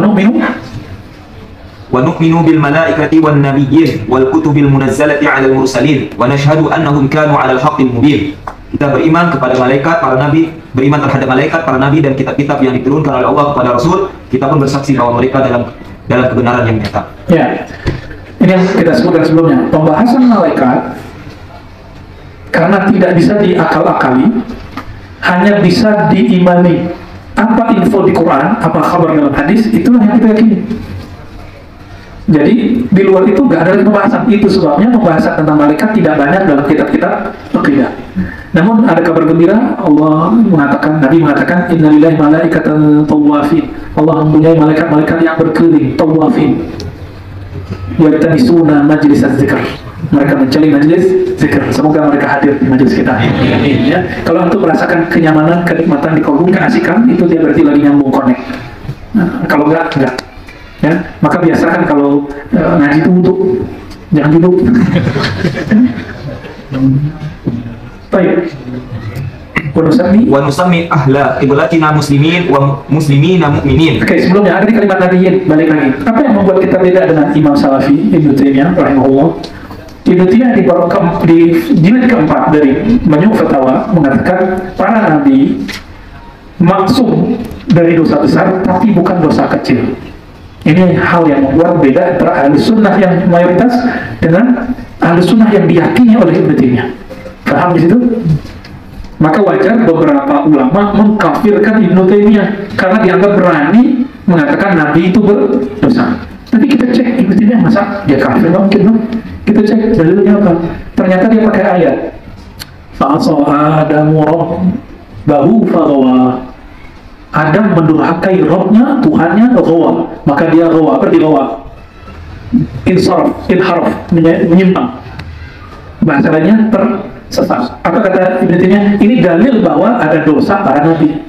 S2: nu'minu bil malaikati wan nabiyyin wal kutubil munazzalati 'alal mursalin wa nashhadu annahum kanu 'alal haqqil mubin. Kita beriman kepada malaikat, para nabi, beriman terhadap malaikat, para nabi dan kitab-kitab yang diturunkan oleh Allah kepada Rasul. Kita pun bersaksi bahwa mereka dalam kebenaran yang nyata.
S1: Ya. Ini yang kita sebutkan sebelumnya. Pembahasan malaikat karena tidak bisa diakal-akali, hanya bisa diimani. Apa info di Quran, apa kabar dalam hadis, itulah yang kita yakini. Jadi di luar itu nggak ada pembahasan. Itu sebabnya pembahasan tentang malaikat tidak banyak dalam kitab-kitab akidah. Namun ada kabar gembira, Allah mengatakan, Nabi mengatakan, innalillahi malaikatan tawafin. Allah mempunyai malaikat-malaikat yang berkeliling, tawafin. Yaitanisuuna majlis az-zikr. Mereka mencari majelis zikr. Semoga mereka hadir di majelis kita. Ya. Kalau untuk merasakan kenyamanan, kenikmatan di kolom, keasikan, itu dia berarti lagi nyambung connect. Nah, kalau enggak. Ya. Maka biasakan kalau ngaji itu untuk jangan duduk. Baik. Wa nusammi ahla qiblatina muslimin wa muslimina mu'minin. Oke, sebelumnya ada di kalimat nabiyin, balik lagi. Apa yang membuat kita beda dengan Imam Salafi Ibnu Taimiyah rahimahullah? Ibnu Taimiyah di jilid keempat dari Majmu' Fatawa mengatakan para nabi maksum dari dosa besar tapi bukan dosa kecil. Ini hal yang membuat beda antara ahli sunnah yang mayoritas dengan ahli sunnah yang diyakini oleh Ibnu Taimiyah. Paham di situ? Maka wajar beberapa ulama mengkafirkan Ibnu Taimiyah karena dianggap berani mengatakan nabi itu berdosa. Tapi kita cek Ibnu Taimiyah, masa dia kafir? Nggak mungkin dong. Kita cek dalilnya apa? Ternyata dia pakai ayat. Fa'asa Adamu rabbahu faghawa. Adam mendurhakai Rabbnya, Tuhannya, ghawa. Maka dia ghawa. Apa dia ghawa? Inharaf, menyimpang. Bahasa lainnya tersesat. Apa kata Ibnu Taimiyah? Ini dalil bahwa ada dosa para nabi.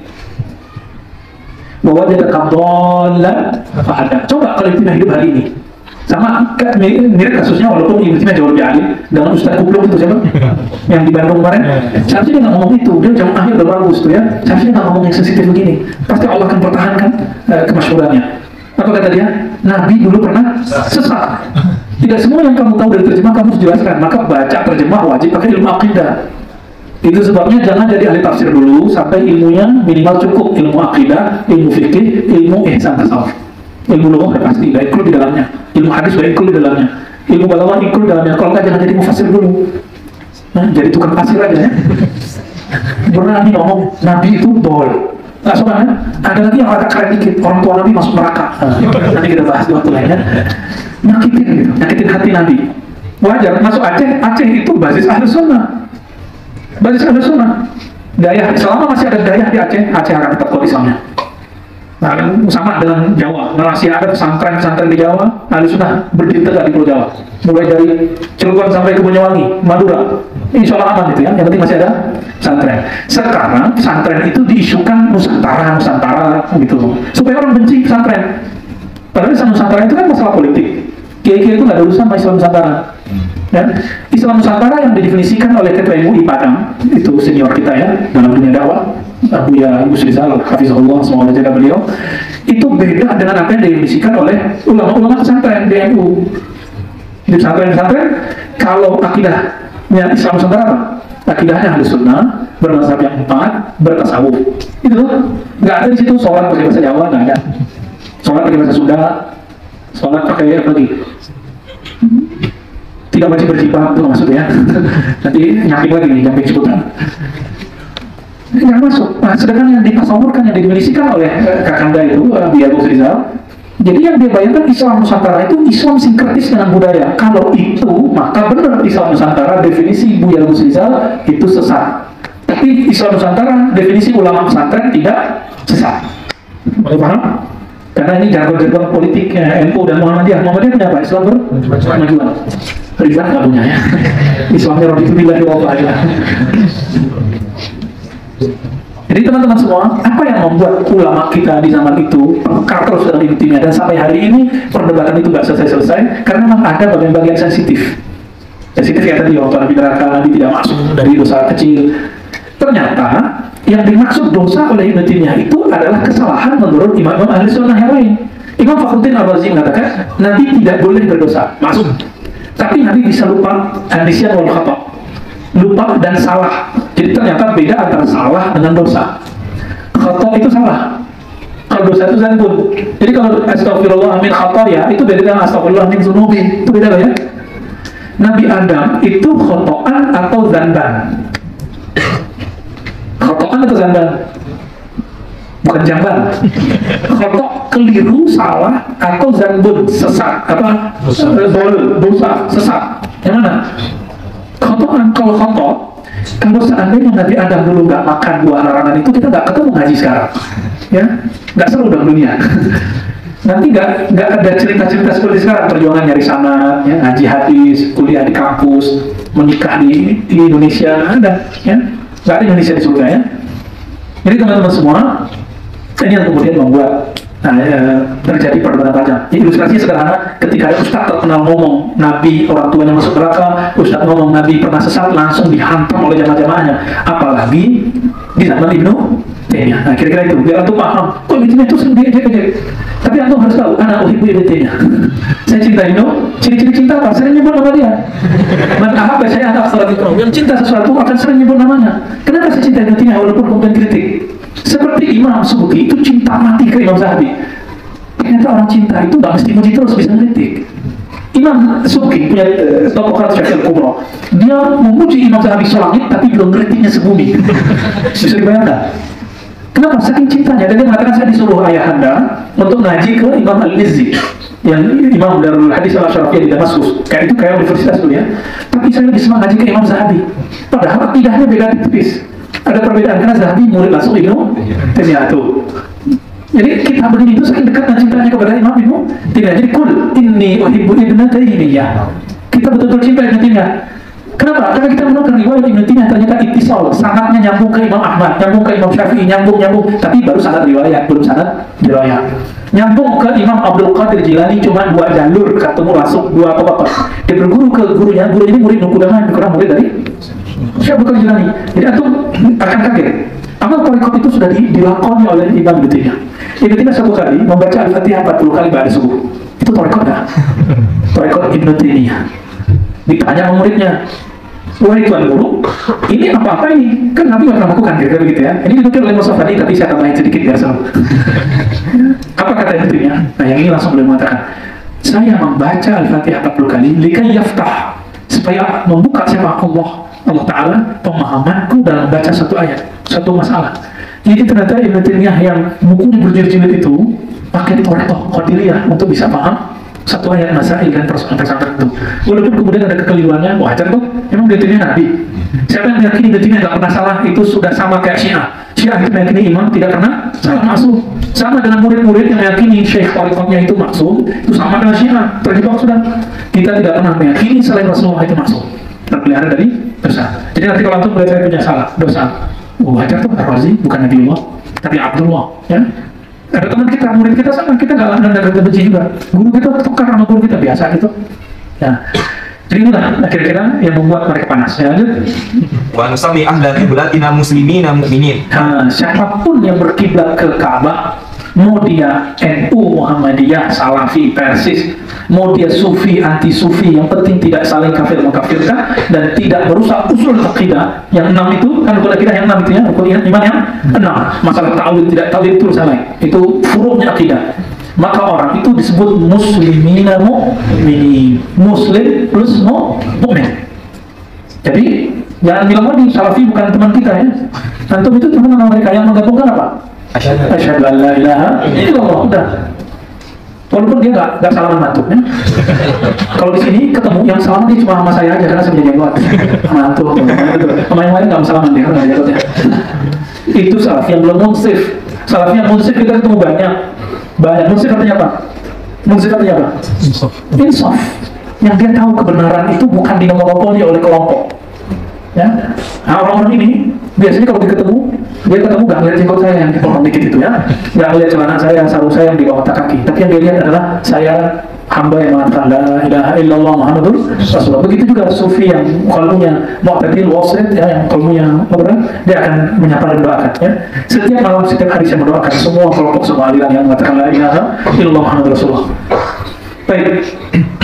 S1: Bahwa dia takabdolan fa'ada. Coba kalau Ibnu Taimiyah hidup hari ini. Sama mirip kasusnya, walaupun Ibnu Taimiyah jauh lebih alim dengan Ustaz Kublok itu siapa? Yang di Bandung kemarin. Seharusnya dia nggak ngomong itu, dia jam akhir udah bagus tuh ya. Seharusnya dia nggak ngomong yang sensitif begini. Pasti Allah akan pertahankan kemasyhurannya. Apa kata dia? Nabi dulu pernah sesat. Tidak semua yang kamu tahu dari terjemah kamu harus jelaskan. Maka baca terjemah wajib pakai ilmu akidah. Itu sebabnya jangan jadi ahli tafsir dulu sampai ilmunya minimal cukup ilmu akidah, ilmu fikih, ilmu ihsan tasawuf. Ilmu lughah pasti tidak ikut di dalamnya, ilmu hadis tidak ikut di dalamnya, ilmu balaghah ikut di dalamnya. Kalau nggak jangan jadi mufassir dulu. Nah, jadi tukang pasir aja ya. Berani ngomong Nabi itu dol. Nggak sopan ya? Ada lagi yang agak keren dikit, orang tua Nabi masuk neraka. Nanti kita bahas di waktu lain ya. Nyakitin gitu, nyakitin hati Nabi. Wajar, masuk Aceh itu basis ahli sunnah. Basis ahli sunnah. Daya, selama masih ada daya di Aceh akan tetap kuat Islamnya. Nah, sama dengan Jawa, masih ada pesantren-pesantren di Jawa, ahli sunnah berdiri tegak di Pulau Jawa. Mulai dari Cilegon sampai ke Banyuwangi, Madura. Insya Allah aman itu ya, yang penting masih ada pesantren. Sekarang pesantren itu diisukan Nusantara gitu, supaya orang benci pesantren. Padahal Islam Nusantara itu kan masalah politik. Kiai-kiai itu nggak ada urusan sama Islam Nusantara. Dan Islam Nusantara yang didefinisikan oleh Ketua MUI Padang, itu senior kita ya dalam dunia dakwah, Abuya Gus Rizal, Hafizahullah, semoga jaga beliau. Itu beda dengan apa yang didefinisikan oleh ulama-ulama pesantren DNU. Di pesantren-pesantren Kalau akidahnya Islam Nusantara apa? Akidahnya Ahlus Sunnah, bermazhab yang 4, bertasawuf. Itu tuh. Nggak ada di situ sholat pakai bahasa Jawa, nggak ada. Sholat pakai bahasa Sunda, sholat pakai apa lagi? Tidak wajib berjilbab, itu maksudnya. Nanti nyamping lagi nih, nyamping sebutan. Nggak masuk. Nah, sedangkan yang ditasawurkan, yang didefinisikan oleh Kakanda itu, Buya Agus Rizal, jadi yang dia bayangkan Islam Nusantara itu Islam sinkretis dengan budaya. Kalau itu, maka benar Islam Nusantara definisi Buya Agus Rizal itu sesat. Tapi Islam Nusantara definisi ulama pesantren tidak sesat. Boleh paham? Karena ini jargon-jargon politik NU dan Muhammadiyah. Muhammadiyah punya apa? Islam berkemajuan. Rizal nggak punya ya. Islamnya Robi itu bilang ya. Jadi teman-teman semua, apa yang membuat ulama kita di zaman itu pekar terus dengan intinya, dan sampai hari ini perdebatan itu nggak selesai-selesai karena memang ada bagian-bagian sensitif. Sensitif ya tadi waktu Nabi neraka, Nabi tidak masuk dari dosa kecil. Ternyata yang dimaksud dosa oleh Ibnu Taimiyah itu adalah kesalahan menurut imam-imam ahli sunnah yang lain. Imam Fakhruddin Ar-Razi mengatakan Nabi tidak boleh berdosa, masuk. Tapi Nabi bisa lupa, nisyan wal khata', lupa dan salah. Jadi ternyata beda antara salah dengan dosa. Khata' itu salah, kalau dosa itu zanbun. Jadi kalau astagfirullah min khataya itu beda dengan astagfirullah min zunubi, itu beda ya. Nabi Adam itu khotoan atau zanban? Khotoan atau zanban? Bukan jamban. Khotok keliru, salah, atau zanbun sesat, apa? Dosa sesat. Yang mana? Khotoan. Kalau khotok, kalau seandainya Nabi Adam dulu nggak makan buah larangan itu, kita nggak ketemu ngaji sekarang, ya, nggak seru dong dunia. Nanti nggak ada cerita-cerita seperti sekarang, perjuangan nyari sanad, ya, ngaji hadis, kuliah di kampus, menikah di Indonesia, ada, ya, nggak ada Indonesia di surga ya. Jadi teman-teman semua, ini yang kemudian membuat terjadi perdebatan panjang. Ilustrasinya sederhana, ketika ada ustadz terkenal ngomong Nabi orang tuanya masuk neraka, ustadz ngomong Nabi pernah sesat, langsung dihantam oleh jamaah-jamaahnya. Apalagi di zaman Ibnu Taimiyah. Nah, kira-kira itu, biar antum paham. Kok Ibnu Taimiyah itu sendiri dia. Tapi antum harus tahu, anak uhibbu Ibnu Taimiyah. Saya cinta Ibnu. Ciri-ciri cinta apa? Sering nyebut nama dia. Man ahabba syai'an aktsara dzikrahu. Yang cinta sesuatu akan sering nyebut namanya. Kenapa saya cinta Ibnu Taimiyah walaupun kemudian kritik? Seperti Imam Subki itu cinta mati ke Imam Zahabi. Ternyata orang cinta itu nggak mesti muji terus, bisa kritik. Imam Subki punya tokoh Syafi'il Kubra. Dia memuji Imam Zahabi selangit, tapi belum kritiknya sebumi. Bisa dibayangkan? Kenapa? Saking cintanya. Dan dia mengatakan, saya disuruh ayahanda untuk ngaji ke Imam Al-Mizzi, yang Imam Darul Hadis Al-Syarafiyah di Damaskus. Kayak itu kayak universitas dulu ya. Tapi saya lebih senang ngaji ke Imam Zahabi. Padahal akidahnya beda tipis. Ada perbedaan karena Zahabi murid langsung Ibnu Taimiyah tuh. Jadi kita begini itu saking dekat dan cintanya kepada Imam Ibnu Taimiyah. Jadi kul inni uhibbu Ibnu Taimiyah. Kita betul-betul cinta Ibnu Taimiyah. Kenapa? Karena kita menemukan riwayat Ibnu Taimiyah ternyata ittisal, sanadnya nyambung ke Imam Ahmad, nyambung ke Imam Syafi'i, nyambung, tapi baru sanad riwayat, belum sanad riwayat. Nyambung ke Imam Abdul Qadir Jilani cuma 2 jalur, ketemu langsung 2 apa-apa. Dia berguru ke gurunya, guru ini murid Nukudaman, kurang murid dari Syekh Abdul Qadir Jilani. Jadi antum akan kaget. Amal tarekat itu sudah dilakoni oleh Imam Ibnu Taimiyah. Ibnu Taimiyah satu kali membaca Al-Fatihah 40 kali ba'da subuh. Itu tarekat enggak? Tarekat Ibnu Taimiyah. Ditanya sama muridnya, wahai tuan guru, ini apa-apa ini? Kan Nabi nggak pernah lakukan, kira-kira begitu ya. Ini dinukil oleh Mustafa tadi, tapi saya tambahin sedikit biar seru. Apa kata Ibnu Taimiyah? Nah, yang ini langsung boleh mengatakan, saya membaca Al-Fatihah 40 kali, likai yaftah, supaya membuka siapa Allah Ta'ala pemahamanku dalam baca satu ayat, satu masalah. Jadi ternyata Ibnu Taimiyah yang bukunya berjilid-jilid itu pakai Thariqah Qadiriyah untuk bisa paham satu ayat masail dan persoalan-persoalan tertentu. Walaupun kemudian ada kekeliruannya, wajar tuh, emang Ibnu Taimiyah Nabi. Siapa yang meyakini Ibnu Taimiyah nggak pernah salah, itu sudah sama kayak Syiah. Syiah itu meyakini imam tidak pernah salah, maksum. Sama dengan murid-murid yang meyakini Syekh Thariqahnya itu maksum, itu sama dengan Syiah, terjebak sudah. Kita tidak pernah meyakini selain Rasulullah itu maksum, terpelihara dari dosa. Jadi nanti kalau antum melihat saya punya salah, dosa, wajar tuh, Ar-Razi bukan Nabiullah, tapi Abdullah, ya. Ada teman kita, murid kita sama, kita nggak benci juga. Guru kita tukar sama guru kita biasa gitu. Ya. Jadi itulah kira-kira yang membuat mereka panas. Ya, lanjut.
S2: Wa nusami ahla qiblatina muslimina mu'minin.
S1: Nah, siapapun yang berkiblat ke Ka'bah, mau dia NU, Muhammadiyah, Salafi, Persis, mau dia Sufi, anti Sufi, yang penting tidak saling kafir mengkafirkan dan tidak merusak usul akidah. Yang 6 itu kan rukun akidah yang 6 itu ya, rukun iman yang 6. Masalah ta'awil tidak ta'awil itu salah, itu furu'nya akidah. Maka orang itu disebut muslimina mu'minin, muslim plus mu'min. Jadi jangan bilang lagi Salafi bukan teman kita ya. Antum itu teman sama mereka yang menggabungkan apa? Asyhadu an la ilaha illallah. Udah. Walaupun dia nggak salaman mantuk ya. Kalau di sini ketemu yang salaman dia cuma sama saya aja karena saya menjadi jenggot. Mantuk. Sama yang lain nggak salaman dia karena jenggot ya. Itu Salafi yang belum munsif. Salafi yang munsif kita ketemu banyak. Munsif artinya apa? Munsif artinya apa? Insaf. Yang dia tahu kebenaran itu bukan dimonopoli oleh kelompok. Ya, nah, orang-orang ini biasanya kalau dia ketemu gak ngeliat jenggot saya yang dipotong dikit itu ya, gak ngeliat celana saya, sarung saya yang di bawah kaki, tapi yang dia lihat adalah saya hamba yang mengatakan la ilaha illallah Muhammadur Rasulullah. Begitu juga Sufi yang kalbunya mu'tadil wasit ya, yang kalbunya dia akan menyapa dan doakan ya. Setiap malam, setiap hari saya mendoakan semua kelompok, semua aliran yang mengatakan la ilaha illallah Muhammadur Rasulullah. Baik,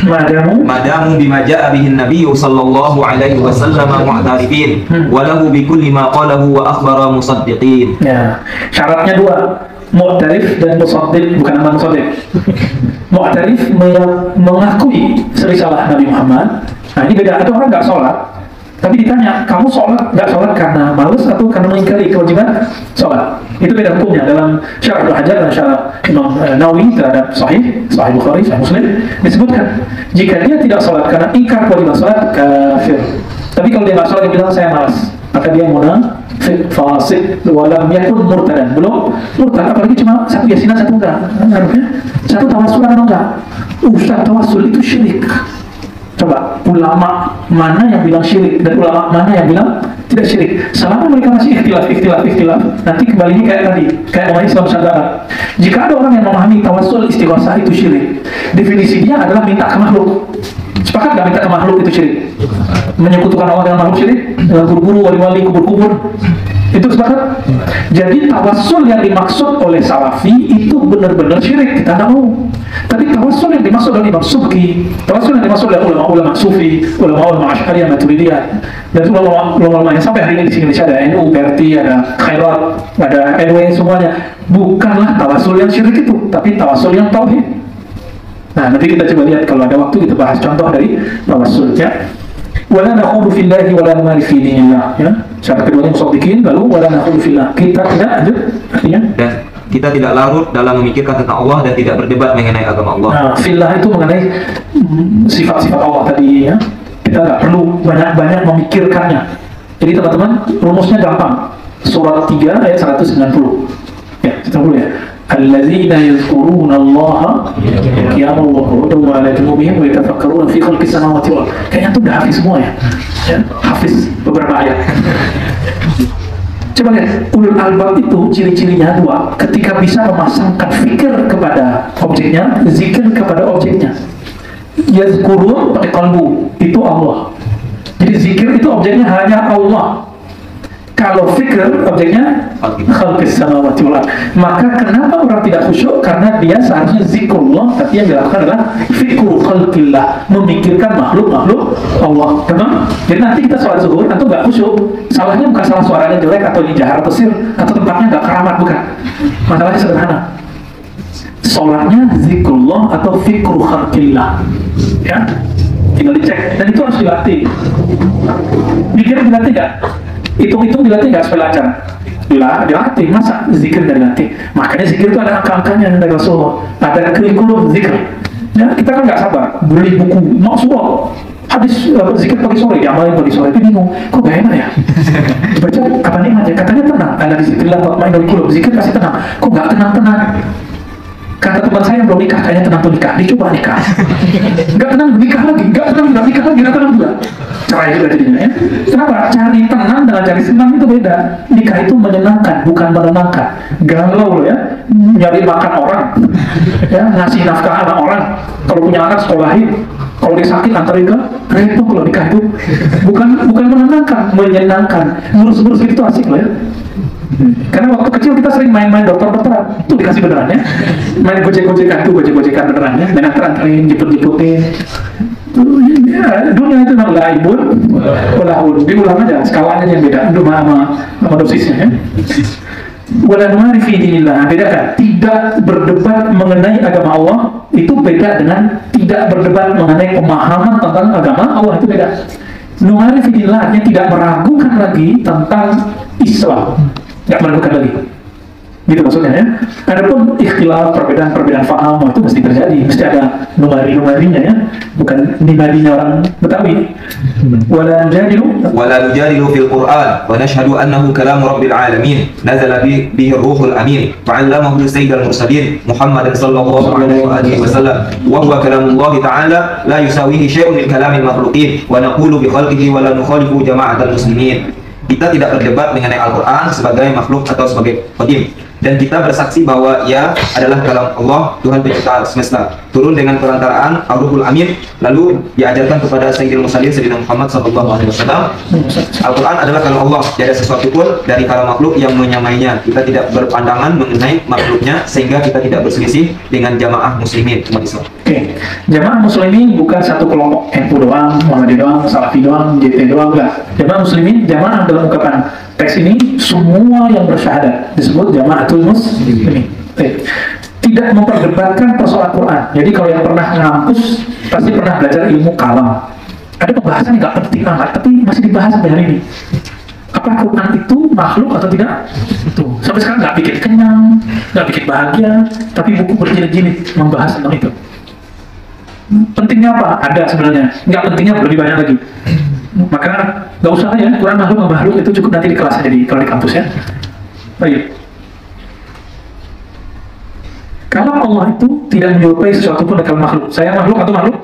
S2: madamu bima ja'a bihi an-nabiy sallallahu alaihi wasallam mu'tarifin wa lahu bi kulli ma qalahu wa akhbara musaddiqin.
S1: Ya, syaratnya 2, mu'tarif dan musaddiq, bukan nama musaddiq. Mu'tarif mengakui risalah Nabi Muhammad. Nah, ini beda. Ada orang nggak sholat, tapi ditanya, kamu sholat nggak sholat karena malas atau karena mengingkari kewajiban sholat? Itu beda hukumnya. Dalam Syarah Al-Hajar dan Syarah Imam Nawawi terhadap Sahih Bukhari, Sahih Muslim disebutkan jika dia tidak sholat karena ingkar kewajiban sholat, kafir. Tapi kalau dia nggak sholat, dia bilang saya malas, maka dia munafik, fasik, walam yakun murtadan. Belum murtad, apalagi cuma satu yasinan, satu enggak. Harusnya satu tawassul atau enggak. Ustaz, tawassul itu syirik. Coba ulama mana yang bilang syirik dan ulama mana yang bilang tidak syirik? Selama mereka masih ikhtilaf, nanti kembalinya kayak tadi, kayak orang Islam Nusantara. Jika ada orang yang memahami tawassul istighosah itu syirik, definisi dia adalah minta ke makhluk. Sepakat gak minta ke makhluk itu syirik? Menyekutukan Allah dengan makhluk syirik? Dengan guru-guru, wali-wali, kubur-kubur, itu sepakat? Jadi tawassul yang dimaksud oleh Salafi itu benar-benar syirik, kita tidak mau. Tapi tawassul yang dimaksud oleh Imam Subki, tawassul yang dimaksud oleh ulama-ulama Sufi, ulama-ulama Asy'ariyah, Maturidiyah, dan ulama-ulama yang sampai hari ini di Indonesia ada NU, PRT, ada Khairat, ada NW, semuanya bukanlah tawassul yang syirik itu, tapi tawassul yang tauhid. Nah, nanti kita coba lihat kalau ada waktu kita bahas contoh dari tawassul ya. Wala nakhudu fillahi wala numari fi dinillah ya. Syarat keduanya musaddiqin, lalu wala nakhudu fillah. Kita tidak lanjut artinya
S2: dan kita tidak larut dalam memikirkan tentang Allah dan tidak berdebat mengenai agama Allah.
S1: Nah, fillah itu mengenai sifat-sifat Allah tadi ya. Kita nggak perlu banyak-banyak memikirkannya. Jadi teman-teman, rumusnya gampang. Surat 3 ayat 190. Ya, 190 ya. Alladzina yadhkuruna Allah qiyaman wa qu'udan wa 'ala junubihim wa yatafakkaruna fi khalqis samawati wal ardh. Kayaknya tuh udah hafiz semua ya. Ya, hafiz beberapa ayat. Coba lihat, ulul albab itu ciri-cirinya 2. Ketika bisa memasangkan fikir kepada objeknya, zikir kepada objeknya. Yazkurun pakai qalbu, itu Allah. Jadi zikir itu objeknya hanya Allah. Kalau fikir objeknya khalqis samawati wal ardh. Maka kenapa orang tidak khusyuk? Karena dia seharusnya zikrullah, tapi yang dilakukan adalah fikru khalqillah, memikirkan makhluk-makhluk Allah. Teman? Jadi nanti kita sholat zuhur atau nggak khusyuk, salahnya bukan salah suaranya jelek atau ini jahar atau sir atau tempatnya nggak keramat, bukan. Masalahnya sederhana. Sholatnya zikrullah atau fikru khalqillah. Ya, tinggal dicek dan itu harus dilatih. Mikir dilatih nggak? Hitung-hitung dilatih nggak supaya lancar? Dilatih, masa zikir nggak dilatih? Makanya zikir itu ada angka-angkanya dari Rasulullah, ada kurikulum zikir. Ya, kita kan nggak sabar beli buku maksudnya habis zikir pagi sore, diamalin pagi sore, tapi bingung, kok gak enak ya? Dibaca apa nikmatnya? Katanya tenang, ada di zikir lah, main kurikulum zikir pasti tenang, kok nggak tenang-tenang? Kata teman saya yang belum nikah, kayaknya tenang tuh nikah, dicoba nikah. Nggak tenang, nikah lagi, nggak tenang juga. Cara cerai juga jadinya ya. Kenapa? Cari tenang dengan cari senang itu beda. Nikah itu menyenangkan, bukan menenangkan. Galau loh ya, nyari makan orang, ya ngasih nafkah anak orang. Kalau punya anak sekolahin, kalau dia sakit antarin ke repot. Kalau nikah itu bukan menenangkan, menyenangkan. Ngurus-ngurus itu asik loh ya. Karena waktu kecil kita sering main-main dokter-dokteran, itu dikasih beneran ya. Main gojek-gojekan itu gojek-gojekan beneran ya. Dan antar-antarin, jemput-jemputin. Ya, dunia itu memang laibun, walahun. Diulang aja, skalanya yang beda. Sama dosisnya ya. Walan marifi dinillah, beda kan? Tidak berdebat mengenai agama Allah itu beda dengan tidak berdebat mengenai pemahaman tentang agama Allah, itu beda. Numarifi dinillah artinya tidak meragukan lagi tentang Islam, nggak meragukan lagi. Gitu maksudnya ya. Adapun ikhtilaf, perbedaan faham itu mesti terjadi, mesti ada numari-numarinya ya, bukan nimarinya orang Betawi. Wala
S2: nujadilu fil Qur'an wa nashhadu annahu kalamu rabbil alamin nazala bihi ruhul amin wa 'allamahu sayyidul mursalin Muhammadan sallallahu alaihi wasallam wa huwa kalamullah ta'ala la yusawihi syai'un min kalamil makhluqin wa naqulu bi khalqihi wa la nukhalifu jama'atal muslimin. Kita tidak berdebat mengenai Al-Quran sebagai makhluk atau sebagai qadim, dan kita bersaksi bahwa ia adalah kalam Allah, Tuhan pencipta semesta, turun dengan perantaraan Ar-Ruhul Amin, lalu diajarkan kepada Sayyidil Mursalin Sayyidina Muhammad SAW. Al-Quran adalah kalam Allah, tidak ada sesuatu pun dari kalam makhluk yang menyamainya. Kita tidak berpandangan mengenai makhluknya, sehingga kita tidak berselisih dengan jamaah muslimin umat Islam.
S1: Oke, jamaah muslimin bukan satu kelompok, NU doang, Muhammadiyah doang, Salafi doang, JT doang, enggak. Jamaah muslimin, jamaah dalam ungkapan teks ini semua yang bersyahadat disebut jamaatul muslimin. Tidak memperdebatkan persoalan Quran. Jadi kalau yang pernah ngampus pasti pernah belajar ilmu kalam. Ada pembahasan yang nggak penting amat, tapi masih dibahas sampai hari ini. Apa Quran itu makhluk atau tidak? Itu sampai sekarang nggak bikin kenyang, nggak bikin bahagia, tapi buku berjilid-jilid membahas tentang itu. Pentingnya apa? Ada sebenarnya. Nggak pentingnya lebih banyak lagi. Maka nggak usah ya, Quran makhluk itu cukup nanti di kelas aja, kalau di kampus ya. Baik. Kalau Allah itu tidak menyerupai sesuatu pun dengan makhluk. Saya makhluk atau makhluk?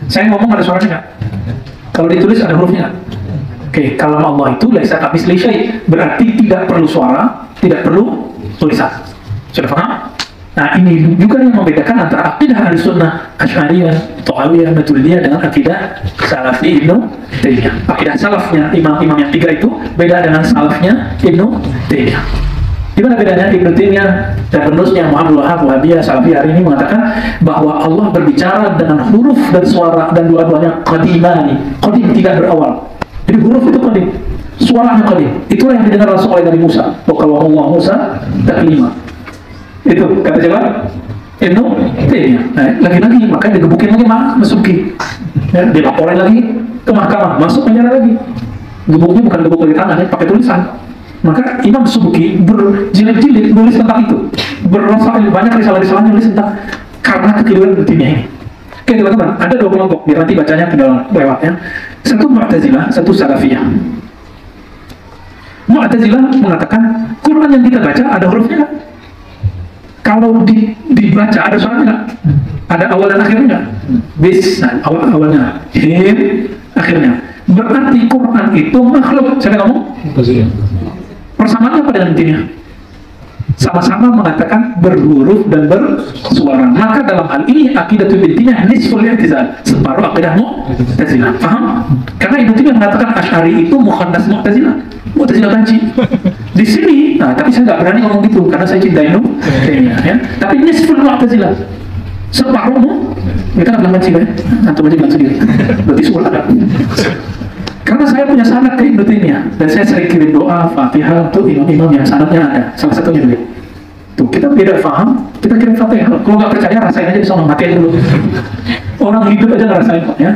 S1: Saya ngomong ada suaranya nggak? Kalau ditulis ada hurufnya nggak? Oke, kalau Allah itu laisa kamitslihi syai', berarti tidak perlu suara, tidak perlu tulisan. Sudah paham? Nah, ini juga yang membedakan antara akidah Ahlussunnah Asy'ariyah, Thawawiyah, Maturidiyah dengan akidah Salafi Ibnu Taimiyah. Akidah salafnya imam-imam yang tiga itu beda dengan salafnya Ibnu Taimiyah. Di mana bedanya? Ibnu Taimiyah dan penerusnya Muhammad Wahab, Wahabiyah, Salafi hari ini mengatakan bahwa Allah berbicara dengan huruf dan suara, dan dua-duanya qadimani. Qadim tidak berawal. Jadi huruf itu qadim, suaranya qadim. Itulah yang didengar langsung oleh Nabi Musa. Wa kallama Allah Musa taklima. Itu kata siapa? Ibnu Taimiyah. Nah, lagi-lagi makanya digebukin lagi Masuki. Ya, dilaporin lagi ke mahkamah, masuk penjara lagi. Gebuknya bukan gebuk dari tangan, ya, pakai tulisan. Maka Imam Subki berjilid-jilid nulis tentang itu. Banyak risalah-risalah nulis tentang karena kekeliruan Ibnu Taimiyah ini. Oke teman-teman, ada dua kelompok, biar nanti bacanya tinggal lewat ya. Satu Mu'tazilah, satu Salafiyah. Mu'tazilah mengatakan Quran yang kita baca ada hurufnya kan? Kalau dibaca ada suaranya nggak? Ada awal dan akhirnya nggak? Nah, awalnya, akhirnya. Berarti Quran itu makhluk. Saya ngomong? Persamaannya apa dengan intinya? Sama-sama mengatakan berhuruf dan bersuara. Maka dalam hal ini akidatul intinya nisful i'tizal, separuh akidah Mu'tazilah. Paham? Karena Ibnu Taimiyah mengatakan Asy'ari itu mukhannas Mu'tazilah. Mu'tazilah banci. Di sini, nah tapi saya nggak berani ngomong gitu karena saya cinta Ibnu Taimiyah ya. Tapi nisful Mu'tazilah, separuhmu kita nggak bilang banci kan? Antum aja bilang sendiri. Berarti suul ada. Karena saya punya sanad ke Ibnu Taimiyah dan saya sering kirim doa Fatihah untuk imam-imam yang sanadnya ada. Salah satunya beliau. Tuh kita beda paham, kita kirim Fatihah. Kalau nggak percaya rasain aja di sana, matiin dulu. Orang hidup aja ngerasain kok ya.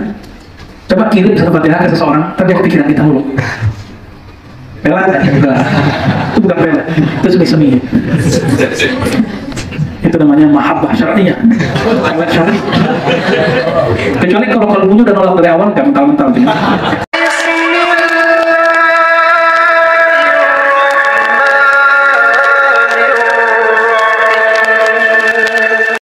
S1: Coba kirim satu Fatihah ke seseorang, tapi kepikiran kita dulu. Pelat ya? Enggak. Itu bukan pelat, itu semi-semi. Itu namanya mahabbah syar'iyah. Pelat syar'i. Kecuali kalau kalbunya udah nolak dari awal, nggak mental-mental.